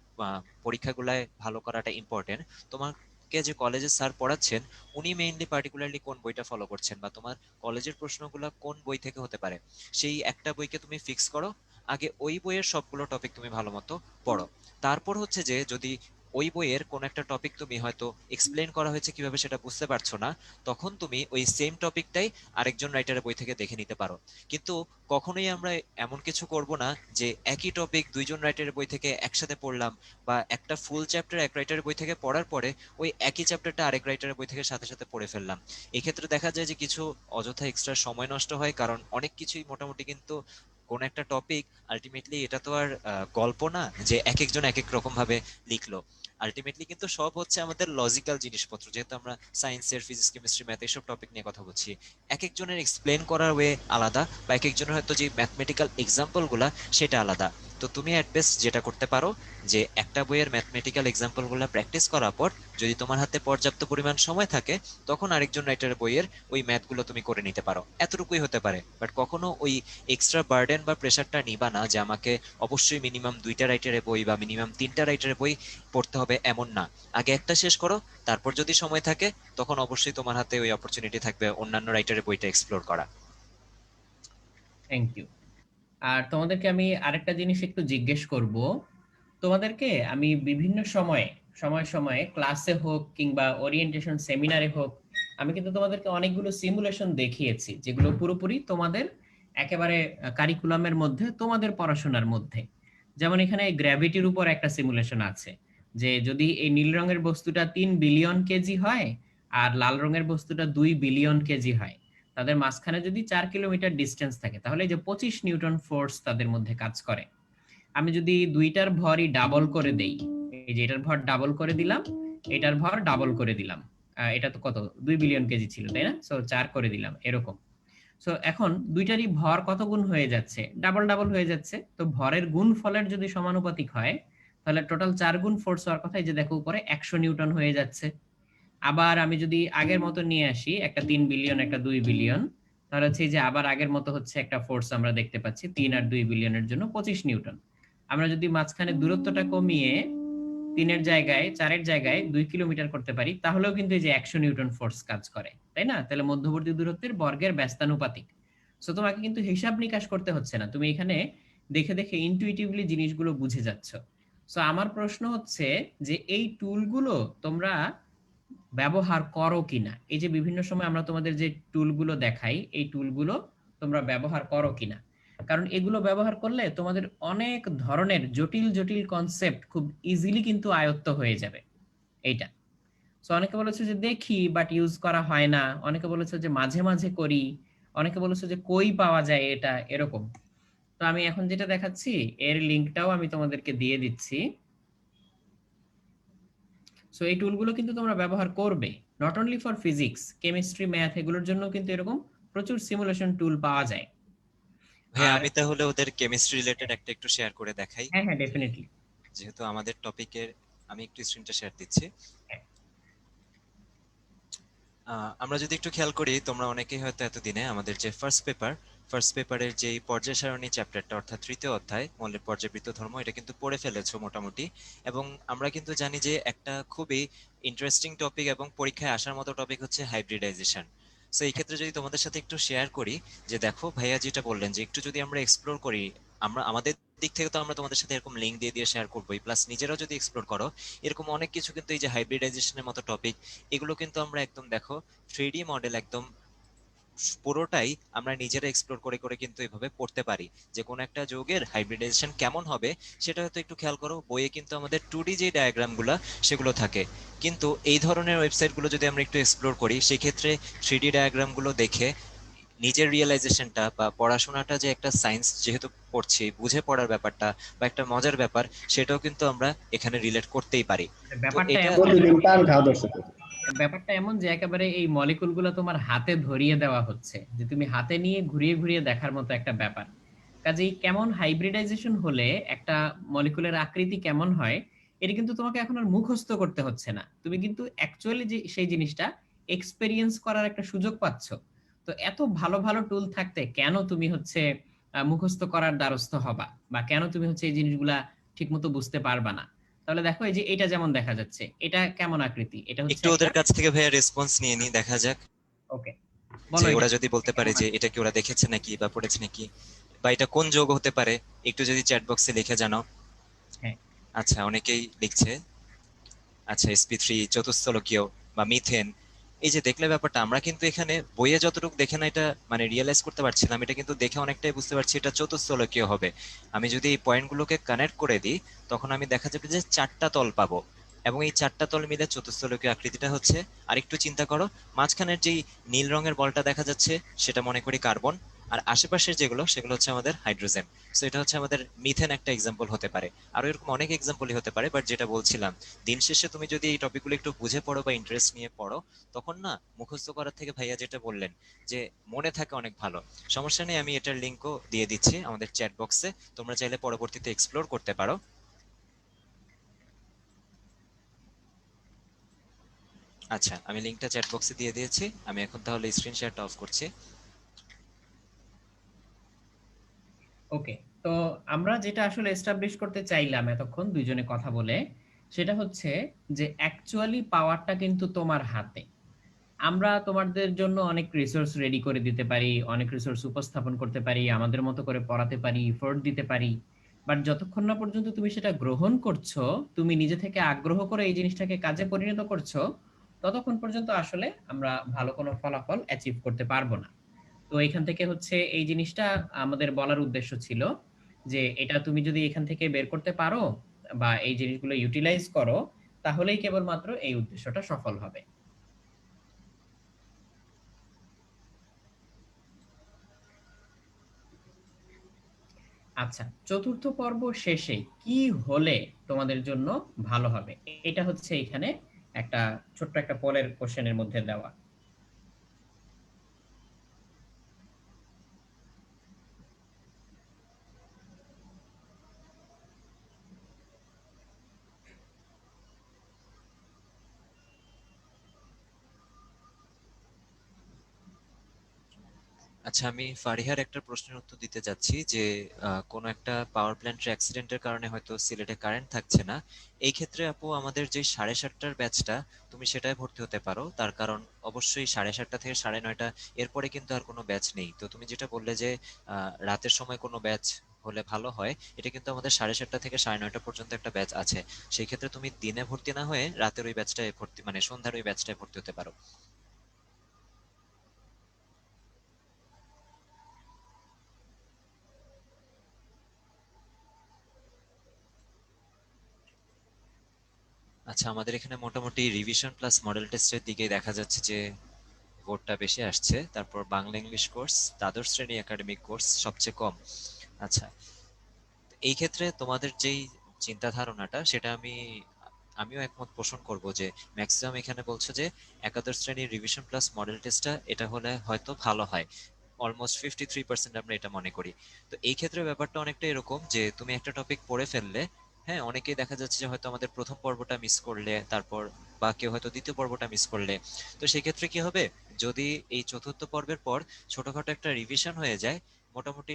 পরীক্ষাগুলায় ভালো করাটা ইম্পর্টেন্ট, তোমাকে যে কলেজের স্যার পড়াচ্ছেন উনি মেইনলি পার্টিকুলারলি কোন বইটা ফলো করছেন বা তোমার কলেজের প্রশ্নগুলো কোন বই থেকে হতে পারে, সেই একটা বইকে তুমি ফিক্স করো। আগে ওই বইয়ের সবগুলো টপিক তুমি ভালো মতো পড়ো। তারপর হচ্ছে যে যদি ওই বইয়ের কোন একটা টপিক তুমি হয়তো এক্সপ্লেন করা হয়েছে কিভাবে সেটা বুঝতে পারছো না, তখন তুমি ওই সেম টপিকটাই আরেকজন রাইটারের বই থেকে দেখে নিতে পারো। কিন্তু কখনোই আমরা এমন কিছু করব না যে একই টপিক দুইজন রাইটারের বই থেকে একসাথে পড়লাম, বা একটা ফুল চ্যাপ্টার এক রাইটারের বই থেকে পড়ার পরে ওই একই চ্যাপ্টারটা আরেক রাইটারের বই থেকে সাথে সাথে পড়ে ফেললাম। এক্ষেত্রে দেখা যায় যে কিছু অযথা এক্সট্রা সময় নষ্ট হয়, কারণ অনেক কিছুই মোটামুটি কিন্তু কোন একটা টপিক আলটিমেটলি এটা তো আর গল্প না যে এক একজন এক এক রকম ভাবে লিখলো। আলটিমেটলি কিন্তু সব হচ্ছে আমাদের লজিক্যাল জিনিসপত্র, যেহেতু আমরা সায়েন্সের ফিজিক্স কেমিস্ট্রি ম্যাথ এইসব টপিক নিয়ে কথা বলছি। এক একজনের এক্সপ্লেন করার ওয়ে আলাদা, বা এক একজনের হয়তো যে ম্যাথমেটিক্যাল এক্সাম্পল গুলা সেটা আলাদা। তো তুমি অ্যাট বেস্ট যেটা করতে পারো, যে একটা বইয়ের ম্যাথমেটিক্যাল এক্সাম্পল গুলা প্র্যাকটিস করার পর যদি তোমার হাতে পর্যাপ্ত পরিমাণ সময় থাকে, তখন আরেকজন রাইটারের বইয়ের ওই ম্যাথগুলো তুমি করে নিতে পারো। এতটুকুই হতে পারে, বাট কখনো ওই এক্সট্রা বার্ডেন বা প্রেশারটা নিবা না যে আমাকে অবশ্যই মিনিমাম দুইটা রাইটারের বই বা মিনিমাম তিনটা রাইটারের বই পড়তে হবে, এমন না। আগে একটা শেষ করো, তারপর যদি সময় থাকে তখন অবশ্যই তোমার হাতে ওই অপরচুনিটি থাকবে অন্যান্য রাইটারের বইটা এক্সপ্লোর করা। Thank you. আর তোমাদেরকে আমি আরেকটা জিনিস একটু জিজ্ঞেস করব। তোমাদেরকে আমি বিভিন্ন সময়ে সময় সময়ে ক্লাসে হোক কিংবা ওরিয়েন্টেশন সেমিনারে হোক, আমি কিন্তু তোমাদেরকে অনেকগুলো সিমুলেশন দেখিয়েছি যেগুলো পুরোপুরি তোমাদের একেবারে কারিকুলামের মধ্যে, তোমাদের পড়াশোনার মধ্যে। যেমন এখানে গ্র্যাভিটির উপর একটা সিমুলেশন আছে, যে যদি এই নীল রঙের বস্তুটা 3 বিলিয়ন কেজি হয় আর লাল রঙের বস্তুটা 2 বিলিয়ন কেজি হয়, তাদের মাঝখানে যদি 4 কিলোমিটার ডিস্টেন্স থাকে, তাহলে এই যে 25 নিউটন ফোর্স তাদের মধ্যে কাজ করে। আমি যদি দুইটার ভরই ডাবল করে দেই, এই যে এটার ভর ডাবল করে দিলাম, এটার ভর ডাবল করে দিলাম, এটা তো কত 2 বিলিয়ন কেজি ছিল তাই না, সো 4 করে দিলাম এরকম। সো এখন দুইটারই ভর কত গুণ হয়ে যাচ্ছে, ডাবল ডাবল হয়ে যাচ্ছে। তো ভরের গুণ ফলের যদি সমানুপাতিক হয়, তাহলে টোটাল 4 গুণ ফোর্স হওয়ার কথা, এই যে দেখো উপরে 100 নিউটন হয়ে যাচ্ছে। আবার আমি যদি আগের মতো নিয়ে আসি, একটা 3 বিলিয়ন একটা 2 বিলিয়ন, তাহলে হচ্ছে এই যে আবার আগের মতো হচ্ছে একটা ফোর্স আমরা দেখতে পাচ্ছি 3 আর 2 বিলিয়নের জন্য 25 নিউটন। আমরা যদি মাঝখানে দূরত্বটা কমিয়ে 3-এর জায়গায় 4-এর জায়গায় 2 কিলোমিটার করতে পারি, তাহলেও কিন্তু এই যে 100 নিউটন ফোর্স কাজ করে, তাই না? তাহলে মধ্যবর্তী দূরত্বের বর্গের ব্যস্তানুপাতিক। সো তোমাকে কিন্তু হিসাব নিকাশ করতে হচ্ছে না, তুমি এখানে দেখে দেখে ইনটুইটিভলি জিনিসগুলো বুঝে যাচ্ছ। সো আমার প্রশ্ন হচ্ছে যে এই টুলগুলো তোমরা ব্যবহার করো কিনা, এই যে বিভিন্ন সময় আমরা তোমাদের যে টুলগুলো দেখাই, এই টুলগুলো তোমরা ব্যবহার করো কিনা। কারণ এগুলো ব্যবহার করলে তোমাদের অনেক ধরনের জটিল জটিল কনসেপ্ট খুব ইজিলি কিন্তু আয়ত্ত হয়ে যাবে এইটা। সো অনেকে বলেছে যে দেখি বাট ইউজ করা হয় না, অনেকে বলেছে যে মাঝে মাঝে করি, অনেকে বলেছে যে কই পাওয়া যায় এটা এরকম। তো আমি এখন যেটা দেখাচ্ছি এর লিঙ্কটাও আমি তোমাদেরকে দিয়ে দিচ্ছি। সো এই টুলগুলো কিন্তু তোমরা ব্যবহার করবে, not only for physics, chemistry, math এগুলোর জন্য কিন্তু এরকম প্রচুর সিমুলেশন টুল পাওয়া যায়। ভাইয়া আর আমি তাহলে ওদের কেমিস্ট্রি রিলেটেড একটা একটু শেয়ার করে দেখাই, হ্যাঁ হ্যাঁ, যে ডেফিনেটলি। যেহেতু আমাদের টপিকের, আমি একটু স্ক্রিনটা শেয়ার দিচ্ছি। আমরা যদি একটু খেয়াল করি, তোমরা অনেকেই হয়তো এতদিনে আমাদের যে ফার্স্ট পেপারের যে পর্যায় সারণী চ্যাপ্টারটা, অর্থাৎ তৃতীয় অধ্যায় মৌলের পর্যাবৃত্ত ধর্ম, এটা কিন্তু পড়ে ফেলেছো মোটামুটি। এবং আমরা কিন্তু জানি যে একটা খুবই ইন্টারেস্টিং টপিক এবং পরীক্ষায় আসার মতো টপিক হচ্ছে হাইব্রিডাইজেশন। সো এই ক্ষেত্রে যদি তোমাদের সাথে একটু শেয়ার করি, যে দেখো ভাইয়া যেটা বললেন যে একটু যদি আমরা এক্সপ্লোর করি, আমরা আমাদের দিক থেকে তো আমরা তোমাদের সাথে এরকম লিঙ্ক দিয়ে দিয়ে শেয়ার করবোই, প্লাস নিজেরাও যদি এক্সপ্লোর করো, এরকম অনেক কিছু কিন্তু এই যে হাইব্রিডাইজেশনের মতো টপিক, এগুলো কিন্তু আমরা একদম দেখো 3D মডেল একদম পুরোটাই আমরা নিজেরা এক্সপ্লোর করে করে কিন্তু এভাবে পড়তে পারি, যে কোনো একটা যৌগের হাইব্রিডাইজেশন কেমন হবে সেটা হয়তো একটু খেয়াল করো, বইয়ে কিন্তু আমাদের 2D যে ডায়াগ্রামগুলো সেগুলো থাকে, কিন্তু এই ধরনের ওয়েবসাইটগুলো যদি আমরা একটু এক্সপ্লোর করি, সেই ক্ষেত্রে 3D ডায়াগ্রামগুলো দেখে নিজের রিয়েলাইজেশনটা বা পড়াশোনাটা যে একটা সায়েন্স যেহেতু পড়ছি, বুঝে পড়ার ব্যাপারটা বা একটা মজার ব্যাপার, সেটাও কিন্তু আমরা এখানে রিলেট করতেই পারি। তো ব্যাপারটা এটা এমন, প্রতিদিন পান খাওয়া দর্শকের। ব্যাপারটা এমন যে একেবারে এই মলিকুল গুলো তোমার হাতে ধরিয়ে দেওয়া হচ্ছে, যে তুমি হাতে নিয়ে ঘুরিয়ে ঘুরিয়ে দেখার মতো একটা ব্যাপার। কাজেই কেমন হাইব্রিডাইজেশন হলে একটা মলিকুলের আকৃতি কেমন হয়, এটা কিন্তু তোমাকে এখন আর মুখস্থ করতে হচ্ছে না, তুমি কিন্তু অ্যাকচুয়ালি যে সেই জিনিসটা এক্সপেরিয়েন্স করার একটা সুযোগ পাচ্ছ। তো এত ভালো ভালো টুল থাকতে কেন তুমি হচ্ছে মুখস্থ করার দ্বারস্থ হবা, বা কেন তুমি হচ্ছে এই জিনিসগুলা ঠিকমতো বুঝতে পারবা না? তাহলে দেখো এই যে এটা যেমন দেখা যাচ্ছে, এটা কেমন আকৃতি, এটা হচ্ছে একটু একটা, ওদের কাছ থেকে ভাইয়া রেসপন্স নিয়ে নিই, দেখা যাক ওকে যে বলো এটা ওরা যদি বলতে পারে কেমন যে আকৃতি। এটা কি ওরা দেখেছে নাকি বা পড়েছে নাকি, বা এটা কোন যৌগ হতে পারে, একটু যদি চ্যাট বক্সে লিখে জানাও। হ্যাঁ আচ্ছা, অনেকেই লিখছে। আচ্ছা, sp3 চতুস্থলকীয় বা মিথেন। এই যে দেখলে ব্যাপারটা, আমরা কিন্তু এখানে বইয়ে যতটুকু দেখে না এটা মানে রিয়েলাইজ করতে পারছিলাম, এটা কিন্তু দেখে অনেকটাই বুঝতে পারছি এটা চতুস্থলকীয় হবে। আমি যদি এই পয়েন্টগুলোকে কানেক্ট করে দিই, তখন আমি দেখা যাবে যে চারটা তল পাবো, এবং এই চারটা তল মিলে চতুস্থলকীয় আকৃতিটা হচ্ছে। আর একটু চিন্তা করো, মাঝখানের যেই নীল রঙের বলটা দেখা যাচ্ছে, সেটা মনে করি কার্বন, আর আশেপাশের যেগুলো সেগুলো হচ্ছে আমাদের হাইড্রোজেন। সো এটা হচ্ছে আমাদের মিথেন একটা এক্সাম্পল হতে পারে, আরো এরকম অনেক এক্সাম্পলই হতে পারে, বাট যেটা বলছিলাম, দিন শেষে তুমি যদি এই টপিকগুলো একটু বুঝে পড়ো বা ইন্টারেস্ট নিয়ে পড়ো, তখন না মুখস্থ করার থেকে ভাইয়া যেটা বললেন যে মনে থাকে, অনেক ভালো। সমস্যা নেই, আমি এটার লিঙ্কও দিয়ে দিচ্ছি আমাদের চ্যাট বক্সে, তোমরা চাইলে পরবর্তীতে এক্সপ্লোর করতে পারো। আচ্ছা, আমি লিঙ্কটা চ্যাট বক্সে দিয়ে দিয়েছি, আমি এখন তাহলে স্ক্রিন শেয়ারটা অফ করছি। ওকে। তো আমরা যেটা আসলে এস্টাবলিশ করতে চাইলাম এতক্ষণ দুইজনে কথা বলে, সেটা হচ্ছে যে অ্যাকচুয়ালি পাওয়ারটা কিন্তু তোমার হাতে। আমরা তোমাদের জন্য অনেক রিসোর্স রেডি করে দিতে পারি, অনেক রিসোর্স উপস্থাপন করতে পারি, আমাদের মতো করে পড়াতে পারি, এফোর্ট দিতে পারি, বাট যতক্ষণ না পর্যন্ত তুমি সেটা গ্রহণ করছো, তুমি নিজে থেকে আগ্রহ করে এই জিনিসটাকে কাজে পরিণত করছো, ততক্ষণ পর্যন্ত আসলে আমরা ভালো কোনো ফলাফল অ্যাচিভ করতে পারবো না। তো এখান থেকে হচ্ছে এই জিনিসটা আমাদের বলার উদ্দেশ্য ছিল, যে এটা তুমি যদি এখান থেকে বের করতে পারো বা এই জিনিসগুলো ইউটিলাইজ করো, তাহলেই কেবলমাত্র এই উদ্দেশ্যটা সফল হবে। আচ্ছা, চতুর্থ পর্ব শেষে কি হলে তোমাদের জন্য ভালো হবে, এটা হচ্ছে এখানে একটা ছোট্ট একটা পোলের কোশ্চেনের মধ্যে দেওয়া। আচ্ছা, আমি ফারিহার একটা প্রশ্নের উত্তর দিতে যাচ্ছি, যে কোনো একটা পাওয়ার প্ল্যান্টের অ্যাক্সিডেন্টের কারণে হয়তো সিলেটে কারেন্ট থাকছে না। এই ক্ষেত্রে আপু আমাদের যে 7:30টার ব্যাচটা, তুমি সেটাই ভর্তি হতে পারো, তার কারণ অবশ্যই 7:30 থেকে 9:30 এরপরে কিন্তু আর কোনো ব্যাচ নেই। তো তুমি যেটা বললে যে রাতের সময় কোনো ব্যাচ হলে ভালো হয়, এটা কিন্তু আমাদের 7:30 থেকে 9:30 পর্যন্ত একটা ব্যাচ আছে। সেই ক্ষেত্রে তুমি দিনে ভর্তি না হয়ে রাতের ওই ব্যাচটায় ভর্তি, মানে সন্ধ্যার ওই ব্যাচটায় ভর্তি হতে পারো। আচ্ছা, আমাদের এখানে মোটামুটি রিভিশন প্লাস মডেল টেস্টের দিকে দেখা যাচ্ছে যে ভোটটা বেশি আসছে, তারপর বাংলা ইংলিশ কোর্স, দ্বাদশ শ্রেণী একাডেমিক কোর্স সবচেয়ে কম। আচ্ছা, এই ক্ষেত্রে তোমাদের যেই চিন্তা ধারণাটা সেটা আমিও একমত পোষণ করব যে ম্যাক্সিমাম এখানে বলছো যে একাদশ শ্রেণীর রিভিশন প্লাস মডেল টেস্টটা এটা হলে হয়তো ভালো হয়। অলমোস্ট 53% আমরা এটা মনে করি। তো এই ক্ষেত্রে ব্যাপারটা অনেকটা এরকম যে তুমি একটা টপিক পড়ে ফেললে, হ্যাঁ, অনেকেই দেখা যাচ্ছে যে হয়তো আমাদের প্রথম পর্বটা মিস করলে, তারপর বা কেউ হয়তো দ্বিতীয় পর্বটা মিস করলে, তো সেই ক্ষেত্রে কি হবে, যদি এই চতুর্থ পর্বের পর ছোটখাটো একটা রিভিশন হয়ে যায়, মোটামুটি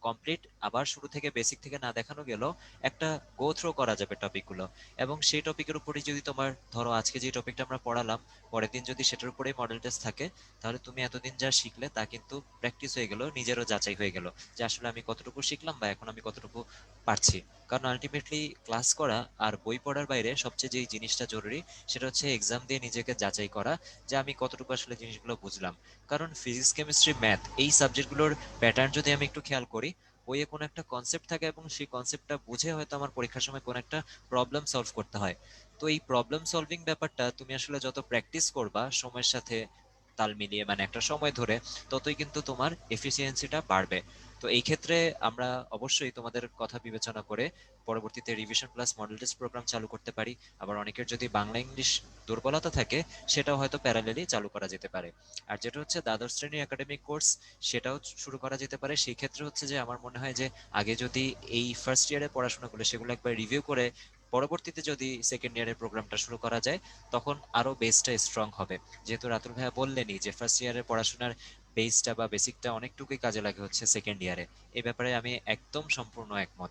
কমপ্লিট, আবার শুরু থেকে বেসিক থেকে না দেখানো গেল, একটা গো থ্রো করা যাবে টপিকগুলো। এবং সেই টপিকের উপরেই যদি তোমার ধরো আজকে যে টপিকটা আমরা পড়ালাম, পরের দিন যদি সেটার উপরেই মডেল টেস্ট থাকে, তাহলে তুমি এতদিন যা শিখলে তা কিন্তু প্র্যাকটিস হয়ে গেল, নিজেরও যাচাই হয়ে গেল যে আসলে আমি কতটুকু শিখলাম বা এখন আমি কতটুকু পারছি। কারণ আলটিমেটলি ক্লাস করা আর বই পড়ার বাইরে সবচেয়ে যেই জিনিসটা জরুরি, সেটা হচ্ছে এক্সাম দিয়ে নিজেকে যাচাই করা যে আমি কতটুকু আসলে জিনিসগুলো বুঝলাম। কারণ ফিজিক্স কেমিস্ট্রি ম্যাথ এই সাবজেক্টগুলোর প্যাটার্ন যদি আমি একটু খেয়াল করি, বইয়ে কোনো একটা কনসেপ্ট থাকে এবং সেই কনসেপ্টটা বুঝে হয়তো আমার পরীক্ষার সময় কোনো একটা প্রবলেম সলভ করতে হয়। তো এই প্রবলেম সলভিং ব্যাপারটা তুমি আসলে যত প্র্যাকটিস করবা সময়ের সাথে তাল মিলিয়ে, মানে একটা সময় ধরে, ততই কিন্তু তোমার এফিসিয়েন্সিটা বাড়বে। তো এই ক্ষেত্রে আমরা অবশ্যই তোমাদের কথা বিবেচনা করে পরবর্তীতে revision plus model test programme চালু করতে পারি। আবার অনেকের যদি বাংলা ইংলিশ দুর্বলতা থাকে, সেটাও হয়তো প্যারালেলি চালু করা যেতে পারে। আর যেটা হচ্ছে দ্বাদশ শ্রেণীর একাডেমিক কোর্স, সেটাও শুরু করা যেতে পারে। সেই ক্ষেত্রে হচ্ছে যে আমার মনে হয় যে আগে যদি এই ফার্স্ট ইয়ারে পড়াশোনাগুলো সেগুলো একবার রিভিউ করে পরবর্তীতে যদি সেকেন্ড ইয়ারের প্রোগ্রামটা শুরু করা যায়, তখন আরো বেসটা স্ট্রং হবে। যেহেতু রাতুল ভাইয়া বললেনই যে ফার্স্ট ইয়ারের পড়াশোনার বেসটা বা বেসিকটা অনেকটুকুই কাজে লাগে হচ্ছে সেকেন্ড ইয়ারে। এই ব্যাপারে আমি একদম সম্পূর্ণ একমত।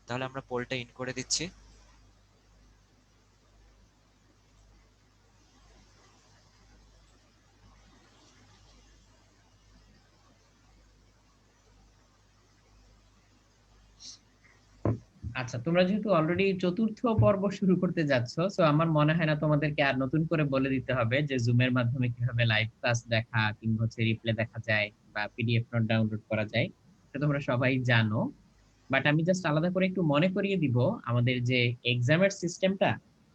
তাহলে আমরা পোলটা ইন করে দিচ্ছি। আচ্ছা, তোমরা যেহেতু অলরেডি চতুর্থ পর্ব শুরু করতে যাচ্ছ, তো আমার মনে হয় না তোমাদেরকে আর নতুন করে বলে দিতে হবে যে জুমের মাধ্যমে কিভাবে লাইভ ক্লাস দেখা কিংবা হচ্ছে রিপ্লে দেখা যায় বা পিডিএফ নোট ডাউনলোড করা যায়। এটা তোমরা সবাই জানো। বাট আমি জাস্ট আলাদা করে একটু মনে করিয়ে দিব, আমাদের যে এক্সামের সিস্টেমটা,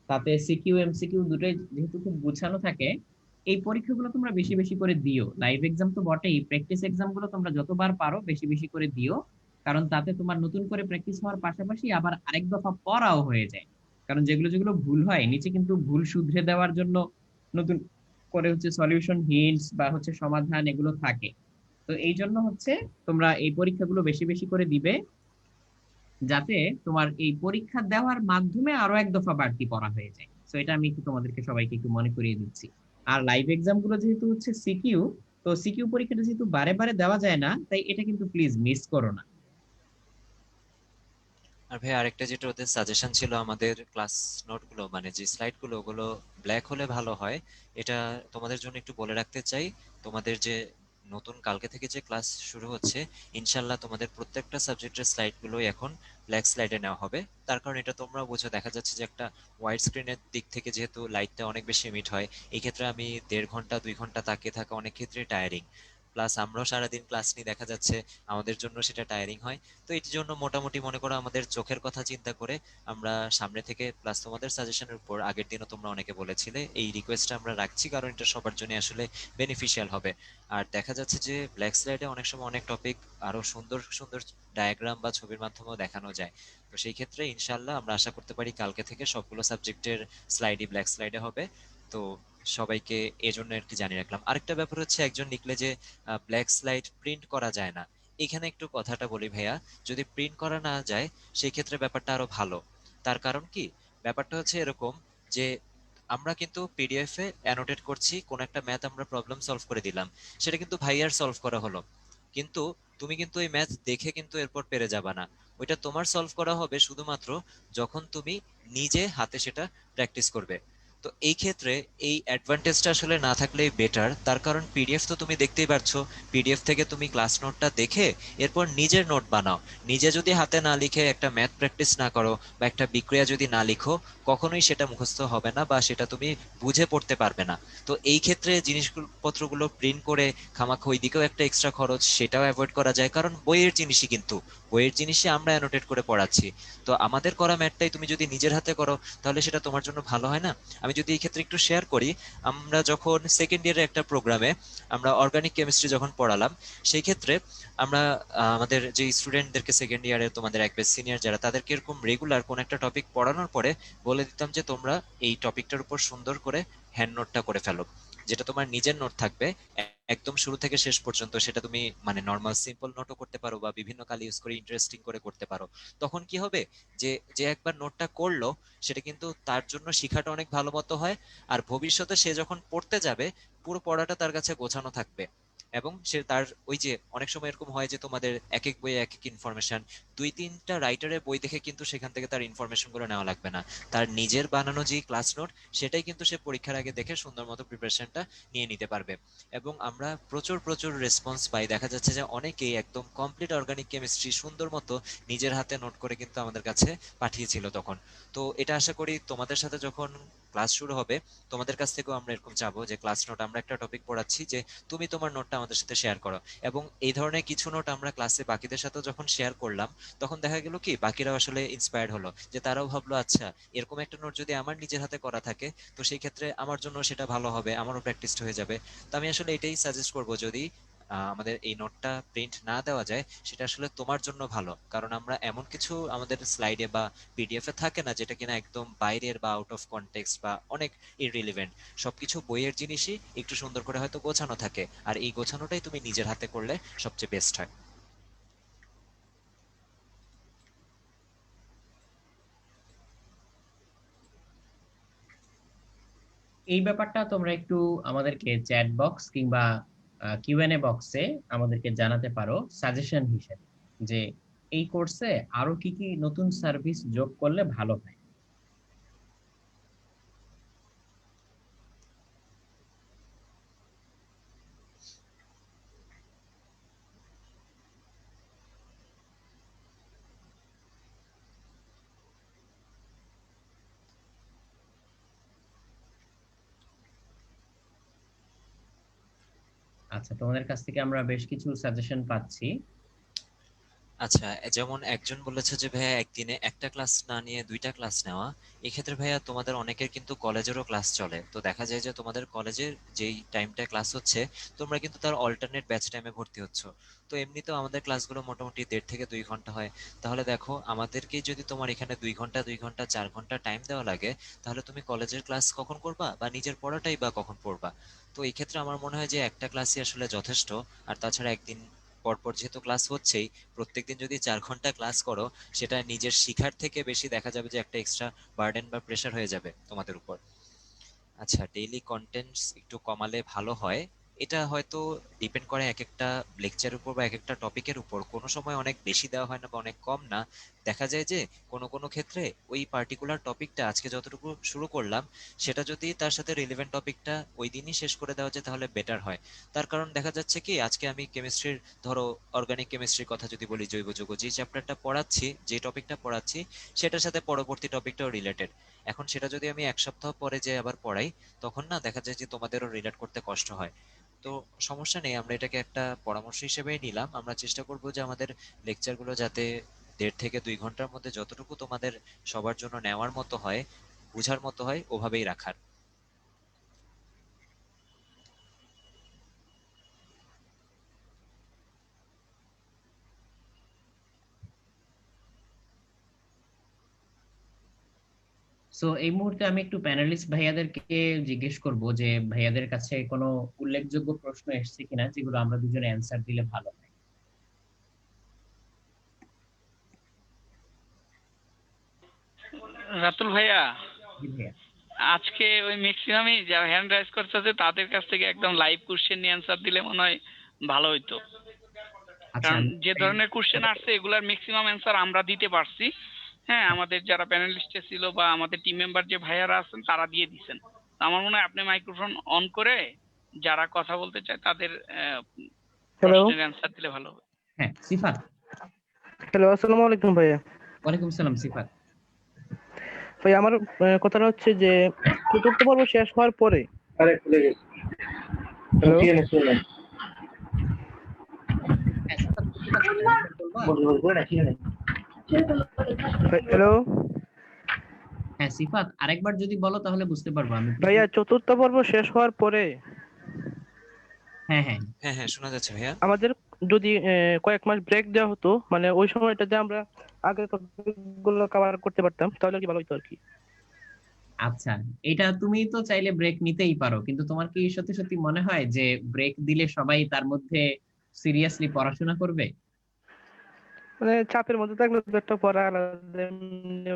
তাতে সিকিউ এমসিকিউ দুটোই যেহেতু খুব গুছানো থাকে। এই পরীক্ষাগুলো তোমরা বেশি বেশি করে দিও, লাইভ এক্সাম তো বটেই, প্র্যাকটিস এক্সাম গুলো তোমরা যতবার পারো বেশি বেশি করে দিও। কারণ তাতে তোমার নতুন করে প্র্যাকটিস হওয়ার পাশাপাশি আবার আরেক দফা পড়াও হয়ে যায়। কারণ যেগুলো যেগুলো ভুল হয় নিচে কিন্তু ভুল শুধরে দেওয়ার জন্য নতুন করে হচ্ছে সলিউশন হিন্টস বা হচ্ছে সমাধান এগুলো থাকে। তো এই জন্য হচ্ছে তোমরা এই পরীক্ষাগুলো বেশি বেশি করে দিবে, যাতে তোমার এই পরীক্ষা দেওয়ার মাধ্যমে আরো এক দফা বাড়তি পড়া হয়ে যায়। তো এটা আমি একটু তোমাদেরকে সবাইকে একটু মনে করিয়ে দিচ্ছি। আর লাইভ এক্সাম গুলো যেহেতু হচ্ছে সিকিউ, তো সিকিউ পরীক্ষাটা যেহেতু বারে বারে দেওয়া যায় না, তাই এটা কিন্তু প্লিজ মিস করো না। আর ভাই আরেকটা যেটা ওদের সাজেশন ছিল, আমাদের ক্লাস নোটগুলো মানে যে স্লাইডগুলো ওগুলো ব্ল্যাক হলে ভালো হয়। এটা তোমাদের জন্য একটু বলে রাখতে চাই। তোমাদের যে নতুন কালকে থেকে যে ক্লাস শুরু হচ্ছে, ইনশাল্লাহ তোমাদের প্রত্যেকটা সাবজেক্টের স্লাইডগুলোই এখন ব্ল্যাক স্লাইডে নেওয়া হবে। তার কারণ এটা তোমরা বুঝো, দেখা যাচ্ছে যে একটা হোয়াইট স্ক্রিনের দিক থেকে যেহেতু লাইটটা অনেক বেশি এমিট হয়, এই ক্ষেত্রে আমি 1.5 ঘন্টা 2 ঘন্টা তাকিয়ে থাকা অনেক ক্ষেত্রে টায়ারিং। প্লাস আমরাও সারাদিন ক্লাস নিয়ে দেখা যাচ্ছে আমাদের জন্য সেটা টায়ারিং হয়। তো এটির জন্য মোটামুটি মনে করো আমাদের চোখের কথা চিন্তা করে আমরা সামনে থেকে, প্লাস তোমাদের সাজেশনের উপর আগের দিনও তোমরা অনেকে বলেছিলে, এই রিকোয়েস্টটা আমরা রাখছি, কারণ এটা সবার জন্য আসলে বেনিফিশিয়াল হবে। আর দেখা যাচ্ছে যে ব্ল্যাক স্লাইডে অনেক সময় অনেক টপিক আরো সুন্দর সুন্দর ডায়াগ্রাম বা ছবির মাধ্যমেও দেখানো যায়। তো সেই ক্ষেত্রে ইনশাল্লাহ আমরা আশা করতে পারি কালকে থেকে সবগুলো সাবজেক্টের স্লাইডই ব্ল্যাক স্লাইডে হবে। তো সবাইকে এজন্য আর কি জানিয়ে রাখলাম। আরেকটা ব্যাপার হচ্ছে, একজন লিখলে যে ব্ল্যাক স্লাইড প্রিন্ট করা যায় না, এখানে একটু কথাটা বলি ভাইয়া। যদি প্রিন্ট করা না যায়, সেই ক্ষেত্রে ব্যাপারটা আরো ভালো। তার কারণ কি, ব্যাপারটা হচ্ছে এরকম যে আমরা কিন্তু পিডিএফ এ অ্যানোটেট করছি, কোন একটা ম্যাথ আমরা প্রবলেম সলভ করে দিলাম, সেটা কিন্তু ভাইয়ার সলভ করা হলো, কিন্তু তুমি কিন্তু ওই ম্যাথ দেখে কিন্তু এরপর পেরে যাবা না। ওইটা তোমার সলভ করা হবে শুধুমাত্র যখন তুমি নিজে হাতে সেটা প্র্যাকটিস করবে। তো এই ক্ষেত্রে এই অ্যাডভান্টেজটা আসলে না থাকলেই বেটার। তার কারণ পিডিএফ তো তুমি দেখতেই পারছো, পিডিএফ থেকে তুমি ক্লাস নোটটা দেখে এরপর নিজের নোট বানাও। নিজে যদি হাতে না লিখে একটা ম্যাথ প্র্যাকটিস না করো বা একটা বিক্রিয়া যদি না লিখো, কখনোই সেটা মুখস্থ হবে না বা সেটা তুমি বুঝে পড়তে পারবে না। তো এই ক্ষেত্রে জিনিসপত্রগুলো প্রিন্ট করে খামাখা ওই দিকেও একটা এক্সট্রা খরচ, সেটাও অ্যাভয়েড করা যায়। কারণ বইয়ের জিনিসই কিন্তু, বইয়ের জিনিসই আমরা অ্যানোটেট করে পড়াচ্ছি। তো আমাদের করা ম্যাথটাই তুমি যদি নিজের হাতে করো, তাহলে সেটা তোমার জন্য ভালো হয় না? আমি যদি এই ক্ষেত্রে একটু শেয়ার করি, আমরা যখন সেকেন্ড ইয়ারের একটা প্রোগ্রামে আমরা অর্গানিক কেমিস্ট্রি যখন পড়ালাম, সেই ক্ষেত্রে আমরা আমাদের যে স্টুডেন্টদেরকে সেকেন্ড ইয়ারে তোমাদের এক ব্যাচ সিনিয়র যারা, তাদেরকে এরকম রেগুলার কোন একটা টপিক পড়ানোর পরে বলে দিতাম যে তোমরা এই টপিকটার উপর সুন্দর করে হ্যান্ড নোটটা করে ফেলো, যেটা তোমার নিজের নোট থাকবে একদম শুরু থেকে শেষ পর্যন্ত। সেটা তুমি মানে নর্মাল সিম্পল নোটও করতে পারো বা বিভিন্ন কালি ইউজ করে ইন্টারেস্টিং করে করতে পারো। তখন কি হবে, যে যে একবার নোটটা করলো সেটা কিন্তু তার জন্য শিখাটা অনেক ভালো মতো হয়, আর ভবিষ্যতে সে যখন পড়তে যাবে পুরো পড়াটা তার কাছে গোছানো থাকবে। এবং সে তার ওই যে অনেক সময় এরকম হয় যে তোমাদের এক এক বইয়ে এক এক ইনফরমেশন, দুই তিনটা রাইটারের বই দেখে কিন্তু সেখান থেকে তার ইনফরমেশন গুলো নেওয়া লাগবে না, তার নিজের বানানো যে ক্লাস নোট সেটাই কিন্তু সে পরীক্ষার আগে দেখে সুন্দর মতো প্রিপারেশনটা নিয়ে নিতে পারবে। এবং আমরা প্রচুর প্রচুর রেসপন্স পাই, দেখা যাচ্ছে যে অনেকেই একদম কমপ্লিট অর্গানিক কেমিস্ট্রি সুন্দর মতো নিজের হাতে নোট করে কিন্তু আমাদের কাছে পাঠিয়েছিল তখন। তো এটা আশা করি তোমাদের সাথে যখন ক্লাস শুরু হবে তোমাদের কাছ থেকেও আমরা এরকম চাবো যে ক্লাস নোট আমরা একটা টপিক পড়াচ্ছি, যে তুমি তোমার নোটটা আমাদের সাথে শেয়ার করো। এবং এই ধরনের কিছু নোট আমরা ক্লাসে বাকিদের সাথে যখন শেয়ার করলাম, তখন দেখা গেল কি বাকিরাও আসলে ইন্সপায়ার্ড হলো, যে তারাও ভাবলো আচ্ছা এরকম একটা নোট যদি আমার নিজের হাতে করা থাকে তো সেই ক্ষেত্রে আমার জন্য সেটা ভালো হবে, আমারও প্র্যাকটিসড হয়ে যাবে। তো আমি আসলে এটাই সাজেস্ট করবো, যদি আমাদের এই নোটটা প্রিন্ট না দেওয়া যায় সেটা আসলে তোমার জন্য ভালো, কারণ আমরা এমন কিছু আমাদের স্লাইডে বা পিডিএফ এ থাকে না যেটা কিনা একদম বাইরের বা আউট অফ কনটেক্সট বা অনেক ইররিলেভেন্ট। সবকিছু বইয়ের জিনিসই একটু সুন্দর করে হয়তো গোছানো থাকে, আর এই গোছানোটাই তুমি নিজের হাতে করলে সবচেয়ে বেস্ট হয়। এই ব্যাপারটা তোমরা একটু আমাদেরকে চ্যাট বক্স কিংবা কিউএনএ বক্সে আমাদেরকে জানাতে পারো সাজেশন হিসেবে, যে এই কোর্সে আরো কি কি নতুন সার্ভিস যোগ করলে ভালো হয়। আচ্ছা, তোমাদের কাছ থেকে আমরা বেশ কিছু সাজেশন পাচ্ছি। আচ্ছা, যেমন একজন বলেছে যে ভাইয়া একদিনে একটা ক্লাস না নিয়ে দুইটা ক্লাস নেওয়া। এক্ষেত্রে ভাইয়া তোমাদের অনেকের কিন্তু কলেজেরও ক্লাস চলে, তো দেখা যায় যে তোমাদের কলেজের যেই টাইমটা ক্লাস হচ্ছে তোমরা কিন্তু তার অল্টারনেট ব্যাচ টাইমে ভর্তি হচ্ছ। তো এমনিতেও আমাদের ক্লাসগুলো মোটামুটি 1.5 থেকে 2 ঘন্টা হয়। তাহলে দেখো আমাদেরকে যদি তোমার এখানে 2 ঘন্টা 2 ঘন্টা 4 ঘন্টা টাইম দেওয়া লাগে, তাহলে তুমি কলেজের ক্লাস কখন করবা বা নিজের পড়াটাই বা কখন পড়বা? তো এই ক্ষেত্রে আমার মনে হয় যে একটা ক্লাসই আসলে যথেষ্ট। আর তাছাড়া একদিন পরপর যেহেতু ক্লাস হচ্ছেই, প্রত্যেকদিন যদি 4 ঘন্টা ক্লাস করো, সেটা নিজের শিখার থেকে বেশি দেখা যাবে যে একটা এক্সট্রা বার্ডেন বা প্রেশার হয়ে যাবে তোমাদের উপর। আচ্ছা, ডেইলি কন্টেন্টস একটু কমালে ভালো হয়। এটা হয়তো ডিপেন্ড করে এক একটা লেকচারের উপর বা এক একটা টপিকের উপর, কোনো সময় অনেক বেশি দেওয়া হয় না বা অনেক কম না। দেখা যায় যে কোনো কোনো ক্ষেত্রে ওই পার্টিকুলার টপিকটা আজকে যতটুকু শুরু করলাম, সেটা যদি তার সাথে রিলেভেন্ট টপিকটা ওই দিনই শেষ করে দেওয়া যায় তাহলে বেটার হয়। তার কারণ দেখা যাচ্ছে কি আজকে আমি কেমিস্ট্রির, ধরো অর্গানিক কেমিস্ট্রির কথা যদি বলি, জৈব যৌগ যে চ্যাপ্টারটা পড়াচ্ছি, যে টপিকটা পড়াচ্ছি, সেটার সাথে পরবর্তী টপিকটাও রিলেটেড। এখন সেটা যদি আমি এক সপ্তাহ পরে যে আবার পড়াই, তখন না দেখা যায় যে তোমাদেরও রিলেট করতে কষ্ট হয়। তো সমস্যা নেই, আমরা এটাকে একটা পরামর্শ হিসেবেই নিলাম। আমরা চেষ্টা করব যে আমাদের লেকচারগুলো যাতে 1.5 থেকে 2 ঘন্টার মধ্যে যতটুকু তোমাদের সবার জন্য নেওয়ার মতো হয়, বুঝার মতো হয়, ওভাবেই রাখার। সো এই মুহূর্তে আমি একটু প্যানেলিস্ট ভাইয়াদেরকে জিজ্ঞেস করব যে ভাইয়াদের কাছে কোনো উল্লেখযোগ্য প্রশ্ন এসেছে কিনা যেগুলো আমরা দুজনে অ্যান্সার দিলে ভালো হয়। রাতুল ভাইয়া, জি ভাইয়া। আজকে ওই ম্যাক্সিমামই যারা হ্যান্ড রাইজ করতেছে তাদের কাছ থেকে একদম লাইভ কোশ্চেন নিয়ে অ্যান্সার দিলে মনে হয় ভালো হইতো। আচ্ছা, কারণ আমি যে ধরনের কোশ্চেন আসছে এগুলার ম্যাক্সিমাম অ্যান্সার আমরা দিতে পারছি। হ্যাঁ, আমাদের যারা প্যানেলিস্টে ছিল বা আমাদের টিম মেম্বার যে ভাইয়ারা আছেন তারা দিয়ে দিচ্ছেন। আমার মনে হয় আপনি মাইক্রোফোন অন করে যারা কথা বলতে চায় তাদের হ্যালো। প্রশ্নের অ্যান্সার দিলে ভালো হবে। হ্যাঁ, সিফাত। হ্যালো, আসসালামু আলাইকুম ভাইয়া। ওয়ালাইকুম সালাম সিফাত। ভাই আমার কথাটা হচ্ছে যে চতুর্থ পর্ব শেষ হওয়ার পরে হ্যালো হ্যাঁ সিফাত, বুঝতে পারছি না, আরেকবার বলবা? হ্যালো, হ্যাঁ, হ্যালো, সিফাত। হ্যাঁ সিফাত, আরেকবার যদি বলো তাহলে বুঝতে পারবো আমি। ভাইয়া চতুর্থ পর্ব শেষ হওয়ার পরে হ্যাঁ হ্যাঁ। হ্যাঁ হ্যাঁ, শোনা যাচ্ছে ভাইয়া। আমাদের যদি কয়েক মাস ব্রেক দেওয়া হতো, মানে ওই সময়টাতে আমরা আগের টপিক গুলো কভার করতে পারতাম, তাহলে কি ভালো হতো আর কি। আচ্ছা, এটা তুমি তো চাইলে ব্রেক নিতেই পারো, কিন্তু তোমার কি সত্যি সত্যি মনে হয় যে ব্রেক দিলে সবাই তার মধ্যে সিরিয়াসলি পড়াশোনা করবে? মানে চাপের মধ্যে থাকলে তো একটা পড়া আলাদা এমনি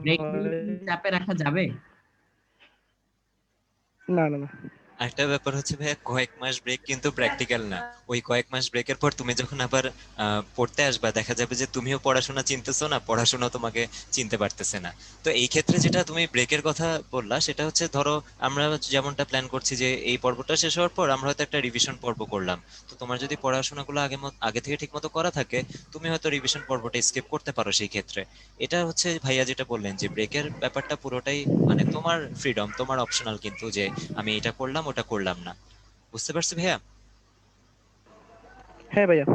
ব্রেক নিলে হয়। কি চাপে রাখা যাবে? না না না। আরেকটা ব্যাপার হচ্ছে ভাইয়া, কয়েক মাস ব্রেক কিন্তু প্র্যাকটিক্যাল না। ওই কয়েক মাস ব্রেকের পর তুমি যখন আবার পড়তে আসবা, দেখা যাবে যে তুমিও পড়াশোনা চিনতেছো না, পড়াশোনা তোমাকে চিনতে পারতেছে না। তো এই ক্ষেত্রে যেটা তুমি ব্রেকের কথা বললা, সেটা হচ্ছে ধরো আমরা যেমনটা প্ল্যান করছি যে এই পর্বটা শেষ হওয়ার পর আমরা হয়তো একটা রিভিশন পর্ব করলাম। তো তোমার যদি পড়াশোনাগুলো আগে থেকে ঠিক মতো করা থাকে, তুমি হয়তো রিভিশন পর্বটা স্কিপ করতে পারো সেই ক্ষেত্রে। এটা হচ্ছে ভাইয়া যেটা বললেন যে ব্রেকের ব্যাপারটা পুরোটাই মানে তোমার ফ্রিডম, তোমার অপশনাল, কিন্তু যে আমি এটা করলাম ওটা করলাম না। বুঝতে পারছি ভাইয়া? হ্যাঁ ভাইয়া।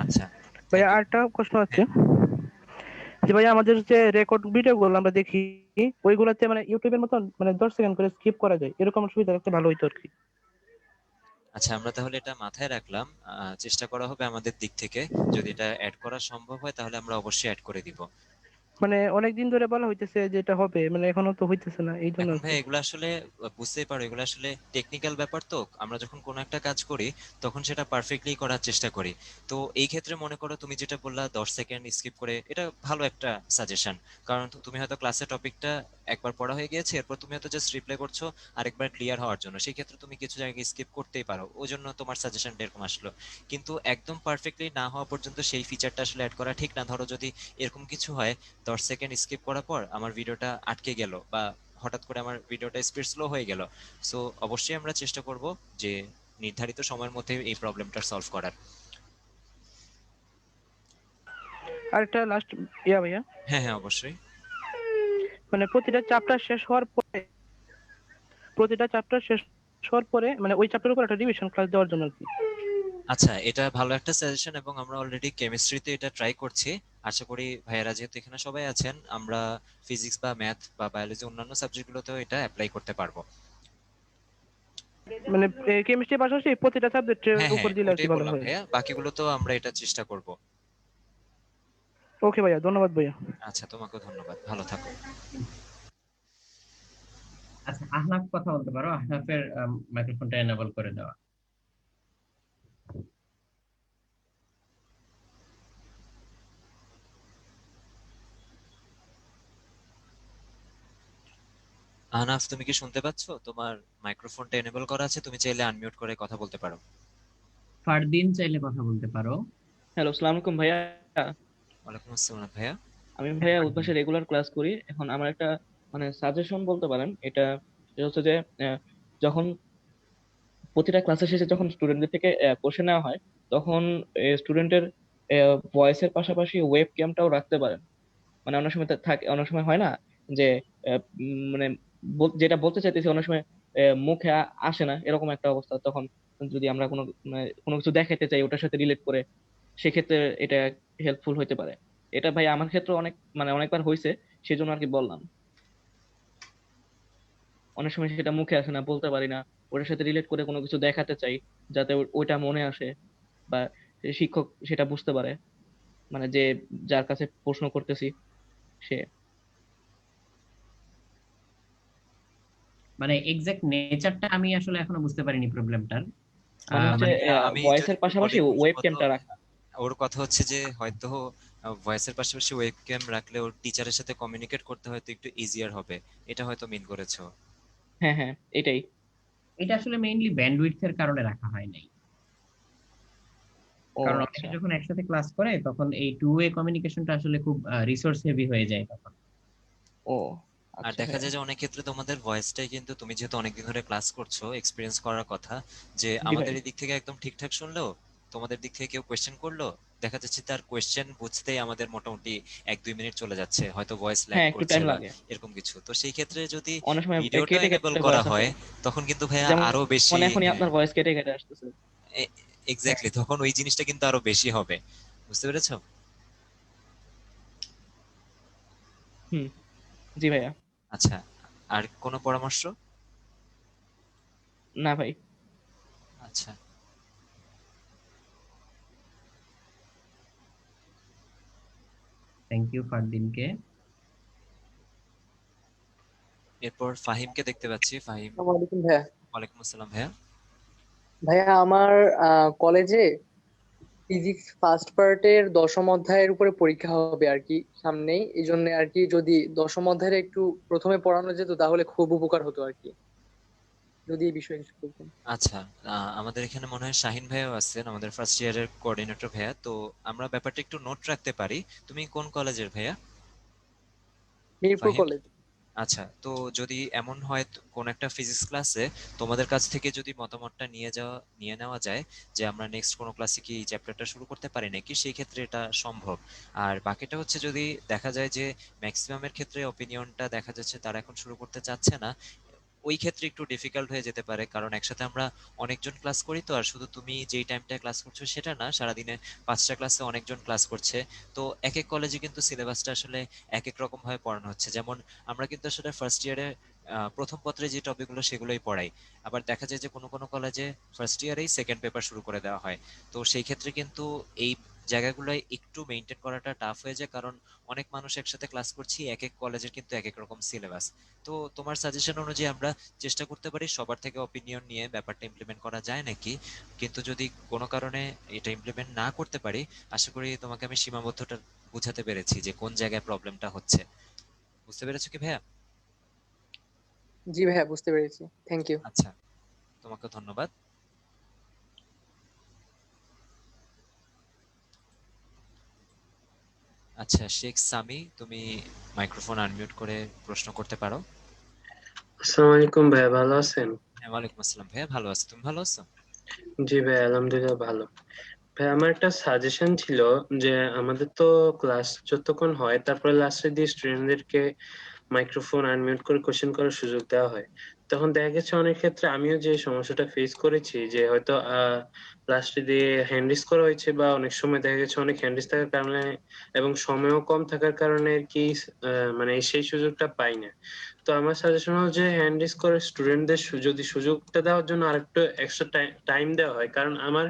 আচ্ছা, ভাইয়া থ্যাংক ইউ। আরেকটা প্রশ্ন আছে হ্যাঁ যে ভাইয়া আমাদের যে রেকর্ড ভিডিও গুলো আমরা দেখি, ওইগুলোতে মানে ইউটিউবের মতন মানে 10 সেকেন্ড করে স্কিপ করা যায়, এরকম সুবিধা রাখতে ভালো হইতো আর কি। আচ্ছা, আমরা তাহলে এটা মাথায় রাখলাম। চেষ্টা করা হবে আমাদের দিক থেকে। যদি এটা অ্যাড করা সম্ভব হয় তাহলে আমরা অবশ্যই অ্যাড করে দিব। মানে অনেকদিন ধরে বলা হইতেছে যে এটা হবে, মানে এখনো তো হইতেছে না, এই জন্য এখন আর ভাই কি। এগুলো আসলে বুঝতেই পারো, এগুলো আসলে টেকনিক্যাল ব্যাপার। তো আমরা যখন কোনো একটা কাজ করি তখন সেটা পারফেক্টলি করার চেষ্টা করি। তো এই ক্ষেত্রে মনে করো তুমি যেটা বললা 10 সেকেন্ড স্কিপ করে, এটা ভালো একটা সাজেশন। কারণ তুমি হয়তো ক্লাসে টপিকটা একবার পড়া হয়ে গিয়েছে, এরপর তুমি হয়তো জাস্ট রিপ্লাই করছো আরেকবার ক্লিয়ার হওয়ার জন্য, সেই ক্ষেত্রে তুমি কিছু জায়গায় স্কিপ করতেই পারো, ওই জন্য তোমার সাজেশনটা এরকম আসলো। কিন্তু একদম পারফেক্টলি না হওয়া পর্যন্ত সেই ফিচারটা আসলে অ্যাড করা ঠিক না। ধরো যদি এরকম কিছু হয়, 10 সেকেন্ড স্কিপ করার পর আমার ভিডিওটা আটকে গেল বা হঠাৎ করে আমার ভিডিওটা স্পিড স্লো হয়ে গেল, সো অবশ্যই আমরা চেষ্টা করব যে নির্ধারিত সময়ের মধ্যে এই প্রবলেমটা সলভ করার। আর একটা লাস্ট ইয়া ভাইয়া, হ্যাঁ হ্যাঁ, অবশ্যই। মানে প্রতিটা চ্যাপ্টার শেষ হওয়ার পরে মানে ওই চ্যাপ্টারের উপর একটা রিভিশন ক্লাস দেওয়ার জন্য আর কি। আচ্ছা, এটা ভালো একটা সাজেশন এবং আমরা অলরেডি কেমিস্ট্রিতে এটা ট্রাই করছি। আশা করি ভাইয়েরা যেহেতু এখানে সবাই আছেন, আমরা ফিজিক্স বা ম্যাথ বা বায়োলজি অন্যান্য সাবজেক্টগুলোতেও এটা অ্যাপ্লাই করতে পারবো। মানে কেমিস্ট্রির পাশাপাশি প্রতিটা সাবজেক্টের হ্যাঁ উপর হ্যাঁ, দিলে আর কি ওইটাই ভালো বললাম হয়। ভাইয়া, বাকিগুলো তো আমরা এটা চেষ্টা করব। ওকে ভাইয়া, ধন্যবাদ ভাইয়া। আচ্ছা, তোমাকেও ধন্যবাদ, ভালো থাকো। আচ্ছা, আহনাফ কথা বলতে পারো, আহনাফের মাইক্রোফোনটা এনেবল করে দেওয়া। আহনাফ, তুমি কি শুনতে পাচ্ছো? তোমার মাইক্রোফোনটা এনেবল করা আছে, তুমি চাইলে আনমিউট করে কথা বলতে পারো। ফারদিন চাইলে কথা বলতে পারো। হ্যালো, আসসালামু আলাইকুম ভাইয়া। ওয়ালাইকুম আসসালাম ভাইয়া। আমি ভাইয়া উদ্ভাসে রেগুলার ক্লাস করি। এখন আমার একটা মানে সাজেশন বলতে পারেন এটা। সেটা হচ্ছে যে যখন প্রতিটা ক্লাসের শেষে যখন স্টুডেন্টদের থেকে কোশ্চেন নেওয়া হয়, তখন স্টুডেন্টের ভয়েসের পাশাপাশি ওয়েব ক্যামটাও রাখতে পারেন। মানে অনেক সময় থাকে, অনেক সময় হয় না যে মানে যেটা বলতে চাইতেছি অনেক সময় মুখে আসে না, এরকম একটা অবস্থা। তখন যদি আমরা কোনো কিছু দেখাতে চাই ওটার সাথে রিলেট করে, সেক্ষেত্রে এটা হেল্পফুল হতে পারে। এটা ভাই আমার ক্ষেত্রে অনেকবার হয়েছে, সেজন্য আর কি বললাম। অনেক সময় সেটা মুখে আসে না, বলতে পারি না, ওটার সাথে রিলেট করে কোনো কিছু দেখাতে চাই যাতে ওইটা মনে আসে, বা শিক্ষক সেটা বুঝতে পারে, মানে যে যার কাছে প্রশ্ন করতেছি সে। মানে এক্সাক্ট নেচারটা আমি আসলে এখনো বুঝতে পারিনি প্রবলেমটার। মানে হচ্ছে মানে আমি যদি ভয়েসের একটু পাশাপাশি বলি ওয়েব প্রসঙ্গত, ক্যামটা রাখা। ওর কথা হচ্ছে যে হয়তো ভয়েসের পাশাপাশি ওয়েব ক্যাম রাখলে ওর টিচারের সাথে কমিউনিকেট করতে হয়তো একটু ইজিয়ার হবে। এটা হয়তো মিন করেছো। হ্যাঁ হ্যাঁ, এটাই। এটা আসলে মেইনলি ব্যান্ডউইডথের কারণে রাখা হয় নাই। ও কারণ অনেকে আচ্ছা। যখন একসাথে ক্লাস করে তখন এই টু ওয়ে কমিউনিকেশনটা আসলে খুব রিসোর্স হেভি হয়ে যায় তখন। ও আর আচ্ছা দেখা ভাইয়া। যায় যে অনেক ক্ষেত্রে তোমাদের ভয়েসটাই কিন্তু, তুমি যেহেতু অনেকদিন ধরে ক্লাস করছো, এক্সপিরিয়েন্স করার কথা যে জি ভাই। আমাদের এই দিক থেকে একদম ঠিকঠাক শুনলেও তোমাদের দিক থেকে কেউ কোয়েশ্চেন করলো, দেখা যাচ্ছে তার কোয়েশ্চেন বুঝতেই আমাদের মোটামুটি 1-2 মিনিট চলে যাচ্ছে, হয়তো ভয়েস ল্যাগ হ্যাঁ, একটু করছে টাইম বা লাগে। এরকম কিছু। তো সেই ক্ষেত্রে যদি অনেক সময় ভিডিওটা কেটে এনেবল কেটে করা ভয়েস আসে। হয়, তখন কিন্তু ভাইয়া যেমন আরো বেশি। মানে এখনই হ্যাঁ, আপনার ভয়েস কেটে কেটে আসতেছে। এক্স্যাক্টলি, তখন ওই জিনিসটা কিন্তু আরো বেশি হবে। বুঝতে পেরেছো? হুম। জি ভাইয়া। আচ্ছা, আর কোনো পরামর্শ? না ভাই। আচ্ছা, থ্যাংক ইউ ফারদিনকে। এরপর ফাহিমকে দেখতে পাচ্ছি। ফাহিম, আসসালামু আলাইকুম ভাইয়া। ওয়ালাইকুম আসসালাম ভাইয়া। ভাইয়া আমার কলেজে ফিজিক্স ফার্স্ট পার্টের দশম অধ্যায়ের উপরে পরীক্ষা হবে আর কি সামনেই, এই জন্য আর কি যদি দশম অধ্যায়ের একটু প্রথমে পড়ানো যেত তাহলে খুব উপকার হতো আর কি, যদি এই বিষয়ে কিছু বলতেন। আচ্ছা, আমাদের এখানে মনে হয় শাহিন ভাইয়াও আছেন, আমাদের ফার্স্ট ইয়ারের কোঅর্ডিনেটর ভাইয়া। তো আমরা ব্যাপারটা একটু নোট রাখতে পারি। তুমি কোন কলেজের ভাইয়া? মিরপুর ফাহিম? কলেজ। আচ্ছা, তো যদি এমন হয় কোন একটা ফিজিক্স ক্লাসে তোমাদের কাছ থেকে যদি মতামতটা নিয়ে নেওয়া যায় যে আমরা নেক্সট কোনো ক্লাসে কি এই চ্যাপ্টারটা শুরু করতে পারি নাকি, সেই ক্ষেত্রে এটা সম্ভব। আর বাকিটা হচ্ছে যদি দেখা যায় যে ম্যাক্সিমামের ক্ষেত্রে অপিনিয়নটা দেখা যাচ্ছে তারা এখন শুরু করতে চাচ্ছে না, ওই ক্ষেত্রে একটু ডিফিকাল্ট হয়ে যেতে পারে। কারণ একসাথে আমরা অনেকজন ক্লাস করি, তো আর শুধু তুমি যেই টাইমটায় ক্লাস করছো সেটা না, সারাদিনে 5টা ক্লাসে অনেকজন ক্লাস করছে। তো এক এক কলেজে কিন্তু সিলেবাসটা আসলে এক এক রকম ভাবে পড়ানো হচ্ছে। যেমন আমরা কিন্তু আসলে ফার্স্ট ইয়ারে প্রথম পত্রে যে টপিকগুলো সেগুলোই পড়াই। আবার দেখা যায় যে কোনো কোনো কলেজে ফার্স্ট ইয়ারেই সেকেন্ড পেপার শুরু করে দেওয়া হয়। তো সেই ক্ষেত্রে কিন্তু এই জায়গাগুলোয় একটু মেনটেন করাটা টাফ হয়ে যায়, কারণ অনেক মানুষ একসাথে ক্লাস করছি, এক এক কলেজের কিন্তু এক এক রকম সিলেবাস। তো তোমার সাজেশন অনুযায়ী আমরা চেষ্টা করতে পারি সবার থেকে অপিনিয়ন নিয়ে ব্যাপারটা ইমপ্লিমেন্ট করা যায় নাকি। কিন্তু যদি কোনো কারণে এটা ইমপ্লিমেন্ট না করতে পারি, আশা করি তোমাকে আমি সীমাবদ্ধতা বুঝাতে পেরেছি যে কোন জায়গায় প্রবলেমটা হচ্ছে। বুঝতে পেরেছো কি ভাইয়া? জি ভাইয়া, বুঝতে পেরেছি, থ্যাংক ইউ। আচ্ছা, তোমাকে ধন্যবাদ। আচ্ছা, শেখ সামি, তুমি মাইক্রোফোন আনমিউট করে প্রশ্ন করতে পারো। আসসালামু আলাইকুম ভাইয়া, ভালো আছেন? হ্যাঁ, ওয়ালাইকুম আসসালাম ভাইয়া, ভালো আছি। তুমি ভালো আছো? জি ভাই, আলহামদুলিল্লাহ ভালো। ভাই আমার একটা সাজেশন ছিল যে আমাদের তো ক্লাস যতক্ষণ হয় তারপরে লাস্টে দিয়ে স্টুডেন্টদেরকে মাইক্রোফোন আনমিউট করে কোশ্চেন করার সুযোগ দেওয়া হয়। তখন দেখা গেছে অনেক ক্ষেত্রে আমিও যে সমস্যাটা ফেস করেছি যে হয়তো লাস্টে দিয়ে হ্যান্ড রেজ করা হয়েছে, বা অনেক সময় দেখা গেছে অনেক হ্যান্ড রেজ থাকার কারণে এবং সময়ও কম থাকার কারণে আর কি মানে সেই সুযোগটা পাই না। তো আমার সাজেশন হলো যে হ্যান্ড রেজ করে স্টুডেন্টদের যদি সুযোগটা দেওয়ার জন্য আরেকটু এক্সট্রা টাইম দেওয়া হয়, কারণ আমার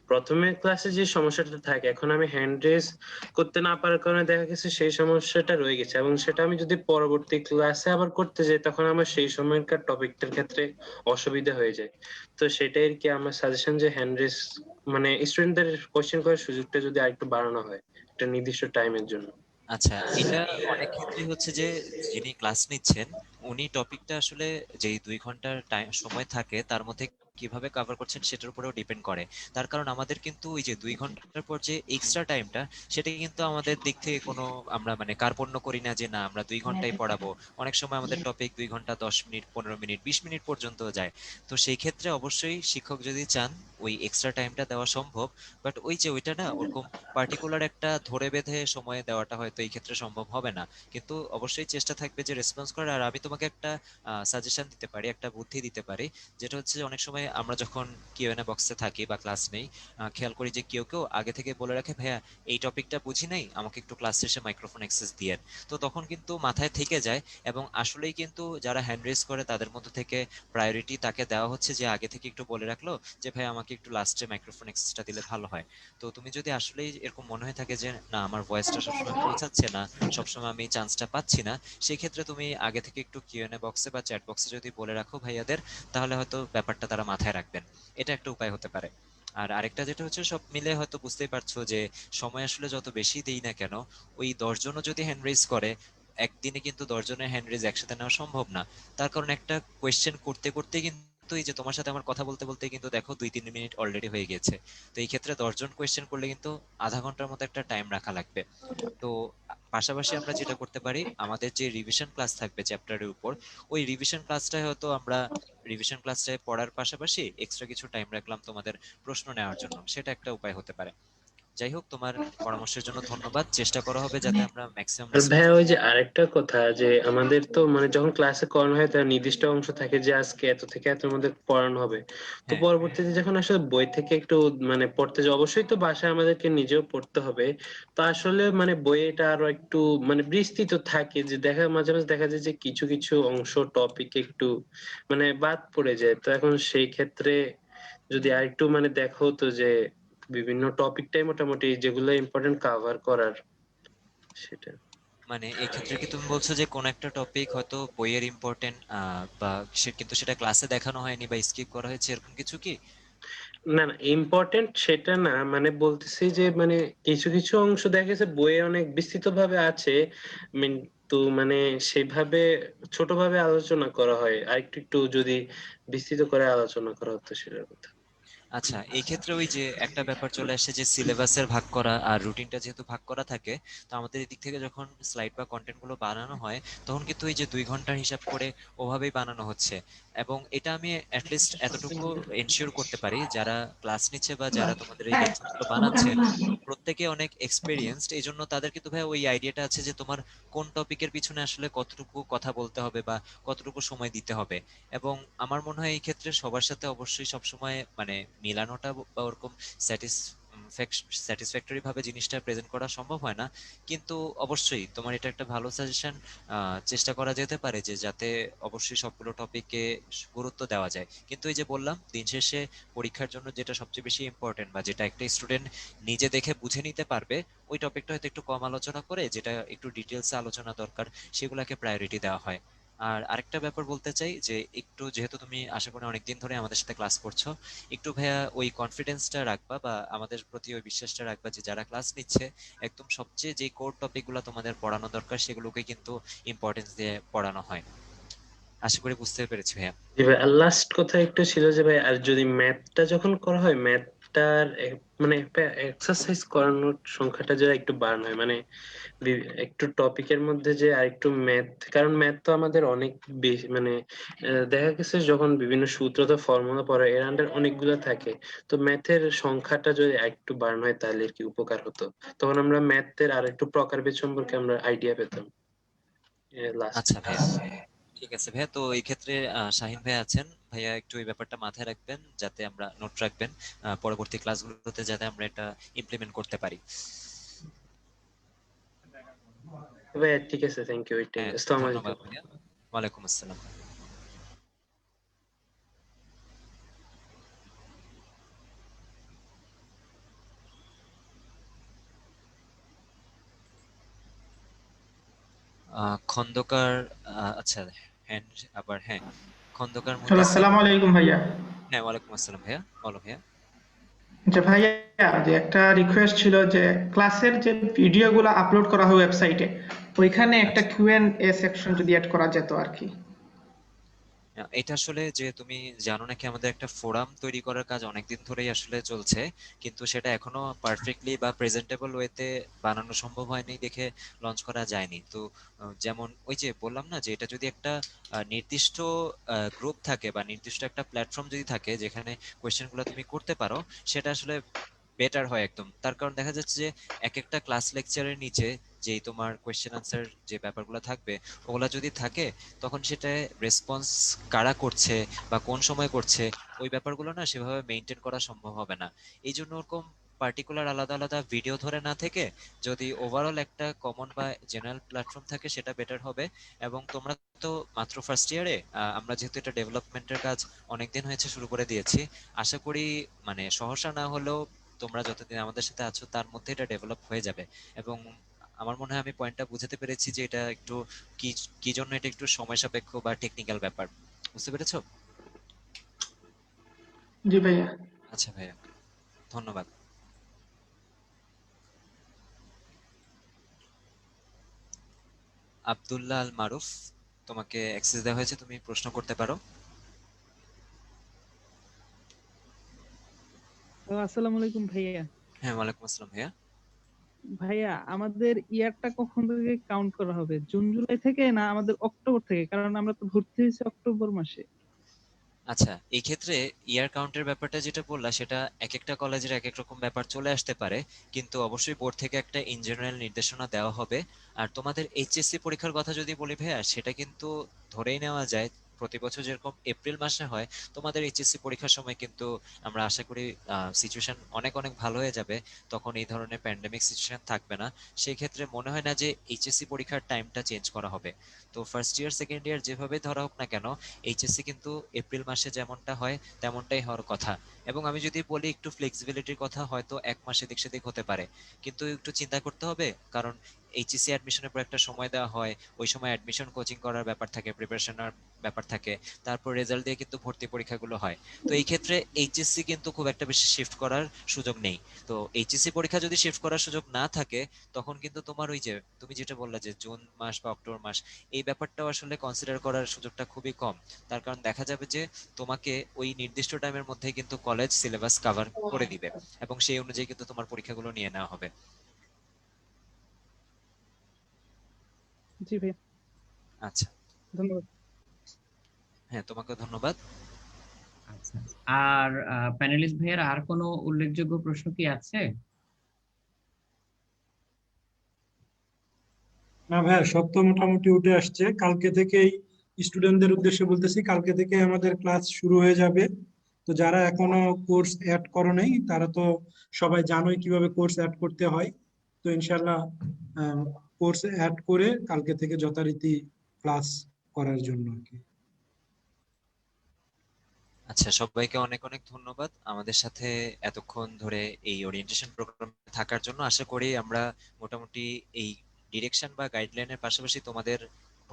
প্রথমে ক্লাসে যে সমস্যাটা থাকে এখন আমি হ্যান্ড রেজ করতে না পারার কারণে দেখা গেছে সেই সমস্যাটা রয়ে গেছে, এবং সেটা আমি যদি পরবর্তী ক্লাসে আবার করতে যাই তখন আমার সেই সময়কার টপিকটার ক্ষেত্রে অসুবিধা হয়ে যায়। তো সেটাই আর কি আমার সাজেশন যে হ্যান্ড রেজ মানে স্টুডেন্টদের কোশ্চেন করার সুযোগটা যদি আরেকটু বাড়ানো হয় একটা নির্দিষ্ট টাইমের জন্য। আচ্ছা, এটা অনেক ক্ষেত্রেই হচ্ছে যে যিনি ক্লাস নিচ্ছেন উনি টপিকটা আসলে যেই 2 ঘন্টার টাইম সময় থাকে তার মধ্যে কিভাবে কভার করছেন সেটার উপরেও ডিপেন্ড করে। তার কারণ আমাদের কিন্তু ওই যে 2 ঘন্টার পর যে এক্সট্রা টাইমটা, সেটা কিন্তু আমাদের দিক থেকে কোনো আমরা মানে কার্পণ্য করি না যে না আমরা 2 ঘন্টাই পড়াবো। অনেক সময় আমাদের টপিক 2 ঘন্টা 10 মিনিট, 15 মিনিট, 20 মিনিট পর্যন্ত যায়। তো সেই ক্ষেত্রে অবশ্যই শিক্ষক যদি চান ওই এক্সট্রা টাইমটা দেওয়া সম্ভব। বাট ওই যে ওইটা না ওরকম পার্টিকুলার একটা ধরে বেঁধে সময় দেওয়াটা হয়তো এই ক্ষেত্রে সম্ভব হবে না। কিন্তু অবশ্যই চেষ্টা থাকবে যে রেসপন্স করার। আর আমি তোমাকে একটা সাজেশন দিতে পারি, একটা বুদ্ধি দিতে পারি। যেটা হচ্ছে যে অনেক সময় আমরা যখন কিউএনএ বক্সে থাকি বা ক্লাস নেই, খেয়াল করি যে কেউ কেউ আগে থেকে বলে রাখে ভাইয়া এই টপিকটা বুঝি নাই, আমাকে একটু ক্লাস শেষে মাইক্রোফোন অ্যাক্সেস দিয়েন। তো তখন কিন্তু মাথায় থেকে যায়, এবং আসলেই কিন্তু যারা হ্যান্ড রেজ করে তাদের মধ্যে থেকে প্রায়োরিটি তাকে দেওয়া হচ্ছে যে আগে থেকে একটু বলে রাখলো যে ভাই আমাকে একটু লাস্টে মাইক্রোফোন অ্যাক্সেসটা দিলে ভালো হয়। তো তুমি যদি আসলেই এরকম মনে হয়ে থাকে যে না আমার ভয়েসটা সবসময় পৌঁছাচ্ছে না, সবসময় আমি চান্সটা পাচ্ছি না, সেই ক্ষেত্রে তুমি আগে থেকে একটু কিউএনএ বক্সে বা চ্যাট বক্সে যদি বলে রাখো ভাইয়াদের, তাহলে হয়তো ব্যাপারটা তারা মাথায় রাখবেন। এটা একটা উপায় হতে পারে। আর আরেকটা যেটা হচ্ছে সব মিলে হয়তো বুঝতেই পারছো যে সময় আসলে যত বেশি দেই না কেন, ওই 10 জনও যদি হ্যান্ড রেজ করে একদিনে কিন্তু 10 জনের হ্যান্ড রেজ একসাথে নেওয়া সম্ভব না। তার কারণ একটা কোয়েশ্চেন করতে করতে কিন্তু এই যে তোমার সাথে আমার কথা বলতে বলতে কিন্তু দেখো 2-3 মিনিট অলরেডি হয়ে গেছে। তো এই ক্ষেত্রে 10 জন কোয়েশ্চেন করলে কিন্তু আধা ঘন্টার মতো একটা টাইম রাখা লাগবে। তো পাশাপাশি আমরা যেটা করতে পারি, আমাদের যে রিভিশন ক্লাস থাকবে চ্যাপ্টারের উপর, ওই রিভিশন ক্লাসটায় হয়তো আমরা রিভিশন ক্লাসটায় পড়ার পাশাপাশি এক্সট্রা কিছু টাইম রাখলাম তোমাদের প্রশ্ন নেওয়ার জন্য, সেটা একটা উপায় হতে পারে। যাই হোক, তোমার পরামর্শের জন্য ধন্যবাদ। চেষ্টা করা হবে যাতে আমরা ম্যাক্সিমাম আর ভাইয়া ওই যে আরেকটা কথা, যে আমাদের তো মানে যখন ক্লাসে করানো হয় তার নির্দিষ্ট অংশ থাকে যে আজকে এত থেকে এত মধ্যে পড়ানো হবে। তো হ্যাঁ, পরবর্তীতে যখন আসলে বই থেকে একটু মানে পড়তে যে অবশ্যই তো বাসায় আমাদেরকে নিজেও পড়তে হবে। তো আসলে মানে বইয়েটা আরো একটু মানে বিস্তৃত থাকে, যে মাঝে মাঝে দেখা যায় যে কিছু কিছু অংশ টপিক একটু মানে বাদ পড়ে যায়। তো এখন সেই ক্ষেত্রে যদি আরেকটু মানে দেখা হতো যে বিভিন্ন টপিকটাই মোটামুটি যেগুলো ইম্পর্টেন্ট কাভার করার, সেটা। মানে এই ক্ষেত্রে কি তুমি বলছো যে কোন একটা টপিক হয়তো বইয়ের ইম্পর্টেন্ট বা সে কিন্তু সেটা ক্লাসে দেখানো হয়নি বা স্কিপ করা হয়েছে, এরকম কিছু কি? না না, ইম্পর্টেন্ট সেটা না, মানে বলতেছি যে মানে কিছু কিছু অংশ দেখা গেছে বইয়ে অনেক বিস্তৃত ভাবে আছে, কিন্তু মানে সেভাবে ছোটভাবে আলোচনা করা হয়। আর একটু একটু যদি বিস্তৃত করে আলোচনা করা হতো সেটার কথা। আচ্ছা, এই ক্ষেত্রে ওই যে একটা ব্যাপার চলে আসে যে সিলেবাসের ভাগ করা আর রুটিনটা যেহেতু ভাগ করা থাকে, তো আমাদের এদিক থেকে যখন স্লাইড বা কন্টেন্ট গুলো বানানো হয় তখন কিন্তু এই যে 2 ঘন্টার হিসাব করে ওভাবেই বানানো হচ্ছে। এবং এটা আমি অ্যাটলিস্ট এতটুকু এনশিওর করতে পারি, যারা ক্লাস নিচ্ছে বা যারা তোমাদের এই লেকচারগুলো বানাচ্ছে প্রত্যেকে অনেক এক্সপেরিয়েন্সড, এই জন্য তাদের কিন্তু ভাই ওই আইডিয়াটা আছে যে তোমার কোন টপিকের পিছনে আসলে কতটুকু কথা বলতে হবে বা কতটুকু সময় দিতে হবে। এবং আমার মনে হয় এই ক্ষেত্রে সবার সাথে অবশ্যই সবসময় মানে মিলানোটা বা ওরকম স্যাটিসফ্যাক্টরি ভাবে জিনিসটা প্রেজেন্ট করা সম্ভব হয় না। কিন্তু অবশ্যই তোমার এটা একটা ভালো সাজেশন। চেষ্টা করা যেতে পারে যে যাতে অবশ্যই সবগুলো টপিকে গুরুত্ব দেওয়া যায়। কিন্তু এই যে বললাম, দিন শেষে পরীক্ষার জন্য যেটা সবচেয়ে বেশি ইম্পর্টেন্ট বা যেটা একটা স্টুডেন্ট নিজে দেখে বুঝে নিতে পারবে, ওই টপিকটা হয়তো একটু কম আলোচনা করে যেটা একটু ডিটেলসে আলোচনা দরকার সেগুলোকে প্রায়োরিটি দেওয়া হয়। আর আরেকটা ব্যাপার বলতে চাই যে একটু যেহেতু তুমি আশা করি অনেকদিন ধরে আমাদের সাথে ক্লাস করছো, একটু ভাইয়া ওই কনফিডেন্সটা রাখবা বা আমাদের প্রতি ওই বিশ্বাসটা রাখবা যে যারা ক্লাস নিচ্ছে একদম সবচেয়ে যে কোর টপিকগুলো তোমাদের পড়ানো দরকার সেগুলোকে কিন্তু ইম্পর্টেন্স দিয়ে পড়ানো হয়। আশা করি বুঝতে পেরেছি ভাইয়া। জি ভাই, আর লাস্ট কথা একটু ছিল যে ভাই, আর যদি ম্যাথটা যখন করা হয় ম্যাথটার মানে এক্সারসাইজ করানোর সংখ্যাটা যদি একটু বাড়ানো হয়, মানে একটু টপিকের মধ্যে যে আর একটু ম্যাথ, কারণ ম্যাথ তো আমাদের অনেক বেশি মানে দেখা গেছে যখন বিভিন্ন সূত্র তো ফর্মুলা পড়া এর আন্ডার অনেকগুলো থাকে। তো ম্যাথের সংখ্যাটা যদি একটু বাড়ানো হয় তাহলে আর কি উপকার হতো। তখন আমরা ম্যাথের আর একটু প্রকারভেদ সম্পর্কে আমরা আইডিয়া পেতাম। লাস্ট। আচ্ছা ভাইয়া, ঠিক আছে ভাইয়া। তো এই ক্ষেত্রে শাহিন ভাইয়া আছেন, ভাইয়া একটু এই ব্যাপারটা মাথায় রাখবেন, যাতে আমরা নোট রাখবেন পরবর্তী ক্লাসগুলোতে যাতে আমরা এটা ইমপ্লিমেন্ট করতে পারি। ভাই ঠিক আছে, থ্যাংক ইউ, ওইটাই। হ্যাঁ, আসসালামু ধন্যবাদ আলাইকুম। ভাইয়া। ওয়ালাইকুম আসসালাম। খন্দকার, আচ্ছা, হ্যান্ড আবার, হ্যাঁ, খন্দকার হ্যালো, মুদাসির। আসসালামু আলাইকুম ভাইয়া। হ্যাঁ, ওয়ালাইকুম আসসালাম ভাইয়া, বলো ভাইয়া। যে ভাইয়া, যে একটা রিকোয়েস্ট ছিল যে ক্লাসের যে ভিডিওগুলো আপলোড করা হয় ওয়েবসাইটে, ওইখানে একটা আচ্ছা, কিউ&এ সেকশন যদি অ্যাড করা যেত আর কি। এটা আসলে যে তুমি জানো নাকি আমাদের একটা ফোরাম তৈরি করার কাজ অনেকদিন ধরেই আসলে চলছে, কিন্তু সেটা এখনো পারফেক্টলি বা প্রেজেন্টেবল ওয়েতে বানানো সম্ভব হয়নি দেখে লঞ্চ করা যায়নি। তো যেমন ওই যে বললাম না যে এটা যদি একটা নির্দিষ্ট গ্রুপ থাকে বা নির্দিষ্ট একটা প্ল্যাটফর্ম যদি থাকে যেখানে কোয়েশ্চেনগুলো তুমি করতে পারো, সেটা আসলে বেটার হয় একদম। তার কারণ দেখা যাচ্ছে যে এক একটা ক্লাস লেকচারের নিচে যেই তোমার কোয়েশ্চেন আনসার যে ব্যাপারগুলো থাকবে ওগুলা যদি থাকে, তখন সেটা রেসপন্স কারা করছে বা কোন সময় করছে ওই ব্যাপারগুলো না সেভাবে মেনটেন করা সম্ভব হবে না। এই জন্য ওরকম পার্টিকুলার আলাদা আলাদা ভিডিও ধরে না থেকে যদি ওভারঅল একটা কমন বা জেনারেল প্ল্যাটফর্ম থাকে সেটা বেটার হবে। এবং তোমরা তো মাত্র ফার্স্ট ইয়ারে, আমরা যেহেতু এটা ডেভেলপমেন্টের কাজ অনেকদিন হয়েছে শুরু করে দিয়েছি, আশা করি মানে সহসা না হলেও তোমরা যতদিন আমাদের সাথে আছো তার মধ্যে এটা ডেভেলপ হয়ে যাবে। এবং আমার মনে হয় আমি পয়েন্টটা বুঝাতে পেরেছি যে এটা একটু কি কি জন্য এটা একটু সময় সাপেক্ষ বা টেকনিক্যাল ব্যাপার। বুঝতে পেরেছো? জি ভাইয়া। আচ্ছা ভাইয়া, ধন্যবাদ। আব্দুল্লাহ আল মারুফ, তোমাকে অ্যাক্সেস দেওয়া হয়েছে, তুমি প্রশ্ন করতে পারো। আসসালামু আলাইকুম ভাইয়া। হ্যাঁ, ওয়ালাইকুম আসসালাম ভাইয়া। ভাইয়া, আমাদের ইয়ারটা কখন থেকে কাউন্ট করা হবে? জুন জুলাই থেকে না আমাদের অক্টোবর থেকে? কারণ আমরা তো ভর্তি হয়েছি অক্টোবর মাসে। আচ্ছা, এই ক্ষেত্রে ইয়ার কাউন্টের ব্যাপারটা যেটা বললা সেটা এক একটা কলেজের এক এক রকম ব্যাপার চলে আসতে পারে, কিন্তু অবশ্যই বোর্ড থেকে একটা ইন জেনারেল নির্দেশনা দেওয়া হবে। আর তোমাদের এইচএসসি পরীক্ষার কথা যদি বলি ভাইয়া, সেটা কিন্তু ধরেই নেওয়া যায় প্রতি বছর যেরকম এপ্রিল মাসে হয়, তোমাদের এইচএসসি পরীক্ষার সময় কিন্তু আমরা আশা করি সিচুয়েশন অনেক অনেক ভালো হয়ে যাবে। তখন এই ধরনের প্যান্ডেমিক সিচুয়েশন থাকবে না। সেই ক্ষেত্রে মনে হয় না যে এইচএসসি পরীক্ষার টাইমটা চেঞ্জ করা হবে। তো ফার্স্ট ইয়ার সেকেন্ড ইয়ার যেভাবে ধরা হোক না কেন, এইচএসসি কিন্তু এপ্রিল মাসে যেমনটা হয় তেমনটাই হওয়ার কথা। এবং আমি যদি বলি একটু ফ্লেক্সিবিলিটির কথা, হয়তো এক মাস এদিক সেদিক হতে পারে, কিন্তু একটু চিন্তা করতে হবে, কারণ এইচএসসি অ্যাডমিশনের পর একটা সময় দেওয়া হয়, ওই সময় অ্যাডমিশন কোচিং করার ব্যাপার থাকে, প্রিপারেশনের ব্যাপার থাকে, তারপর রেজাল্ট দিয়ে কিন্তু ভর্তি পরীক্ষাগুলো হয়। তো এই ক্ষেত্রে এইচএসসি কিন্তু খুব একটা বেশি শিফট করার সুযোগ নেই। তো এইচএসসি পরীক্ষা যদি শিফট করার সুযোগ না থাকে, তখন কিন্তু তোমার ওই যে তুমি যেটা বললা যে জুন মাস বা অক্টোবর মাস, এই ব্যাপারটাও আসলে কনসিডার করার সুযোগটা খুবই কম। তার কারণ দেখা যাবে যে তোমাকে ওই নির্দিষ্ট টাইমের মধ্যে কিন্তু কলেজ সিলেবাস কভার করে দিবে, এবং সেই অনুযায়ী কিন্তু তোমার পরীক্ষাগুলো নিয়ে নেওয়া হবে। জি ভাইয়া, আচ্ছা। ধন্যবাদ। হ্যাঁ, তোমাকেও ধন্যবাদ। আচ্ছা, আর প্যানেলিস্ট ভাইয়ের আর কোনো উল্লেখযোগ্য প্রশ্ন কি আছে? না ভাইয়া, সব তো মোটামুটি উঠে আসছে। কালকে থেকেই স্টুডেন্টদের উদ্দেশ্যে বলতেছি, কালকে থেকে আমাদের ক্লাস শুরু হয়ে যাবে। তো যারা এখনো কোর্স অ্যাড করো নাই, তারা তো সবাই জানোই কিভাবে কোর্স অ্যাড করতে হয়। তো ইনশাল্লাহ কোর্স অ্যাড করে কালকে থেকে যথারীতি ক্লাস করার জন্য আর কি। আচ্ছা, সবাইকে অনেক অনেক ধন্যবাদ আমাদের সাথে এতক্ষণ ধরে এই ওরিয়েন্টেশন প্রোগ্রামে থাকার জন্য। আশা করি আমরা মোটামুটি এই ডিরেকশন বা গাইডলাইনের পাশাপাশি তোমাদের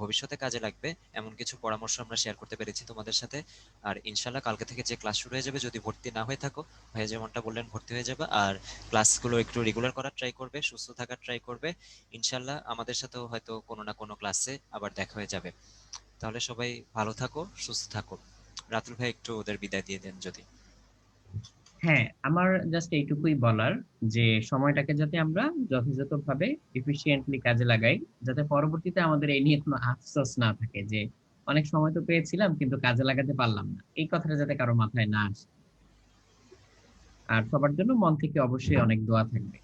ভবিষ্যতে কাজে লাগবে এমন কিছু পরামর্শ আমরা শেয়ার করতে পেরেছি তোমাদের সাথে। আর ইনশাল্লাহ কালকে থেকে যে ক্লাস শুরু হয়ে যাবে, যদি ভর্তি না হয়ে থাকো, ভাইয়া যেমনটা বললেন ভর্তি হয়ে যাবে, আর ক্লাসগুলো একটু রেগুলার করার ট্রাই করবে, সুস্থ থাকার ট্রাই করবে। ইনশাল্লাহ আমাদের সাথেও হয়তো কোনো না কোনো ক্লাসে আবার দেখা হয়ে যাবে। তাহলে সবাই ভালো থাকো, সুস্থ থাকো। রাতুল ভাই একটু ওদের বিদায় দিয়ে দেন যদি। হ্যাঁ, আমার জাস্ট এইটুকুই বলার যে সময়টাকে যাতে আমরা যথাযথভাবে এফিশিয়েন্টলি কাজে লাগাই, যাতে পরবর্তীতে আমাদের এই নিয়ে কোনো আফসোস না থাকে যে অনেক সময় তো পেয়েছিলাম কিন্তু কাজে লাগাতে পারলাম না, এই কথাটা যাতে কারো মাথায় না আসে। আর সবার জন্য মন থেকে অবশ্যই অনেক দোয়া থাকবে।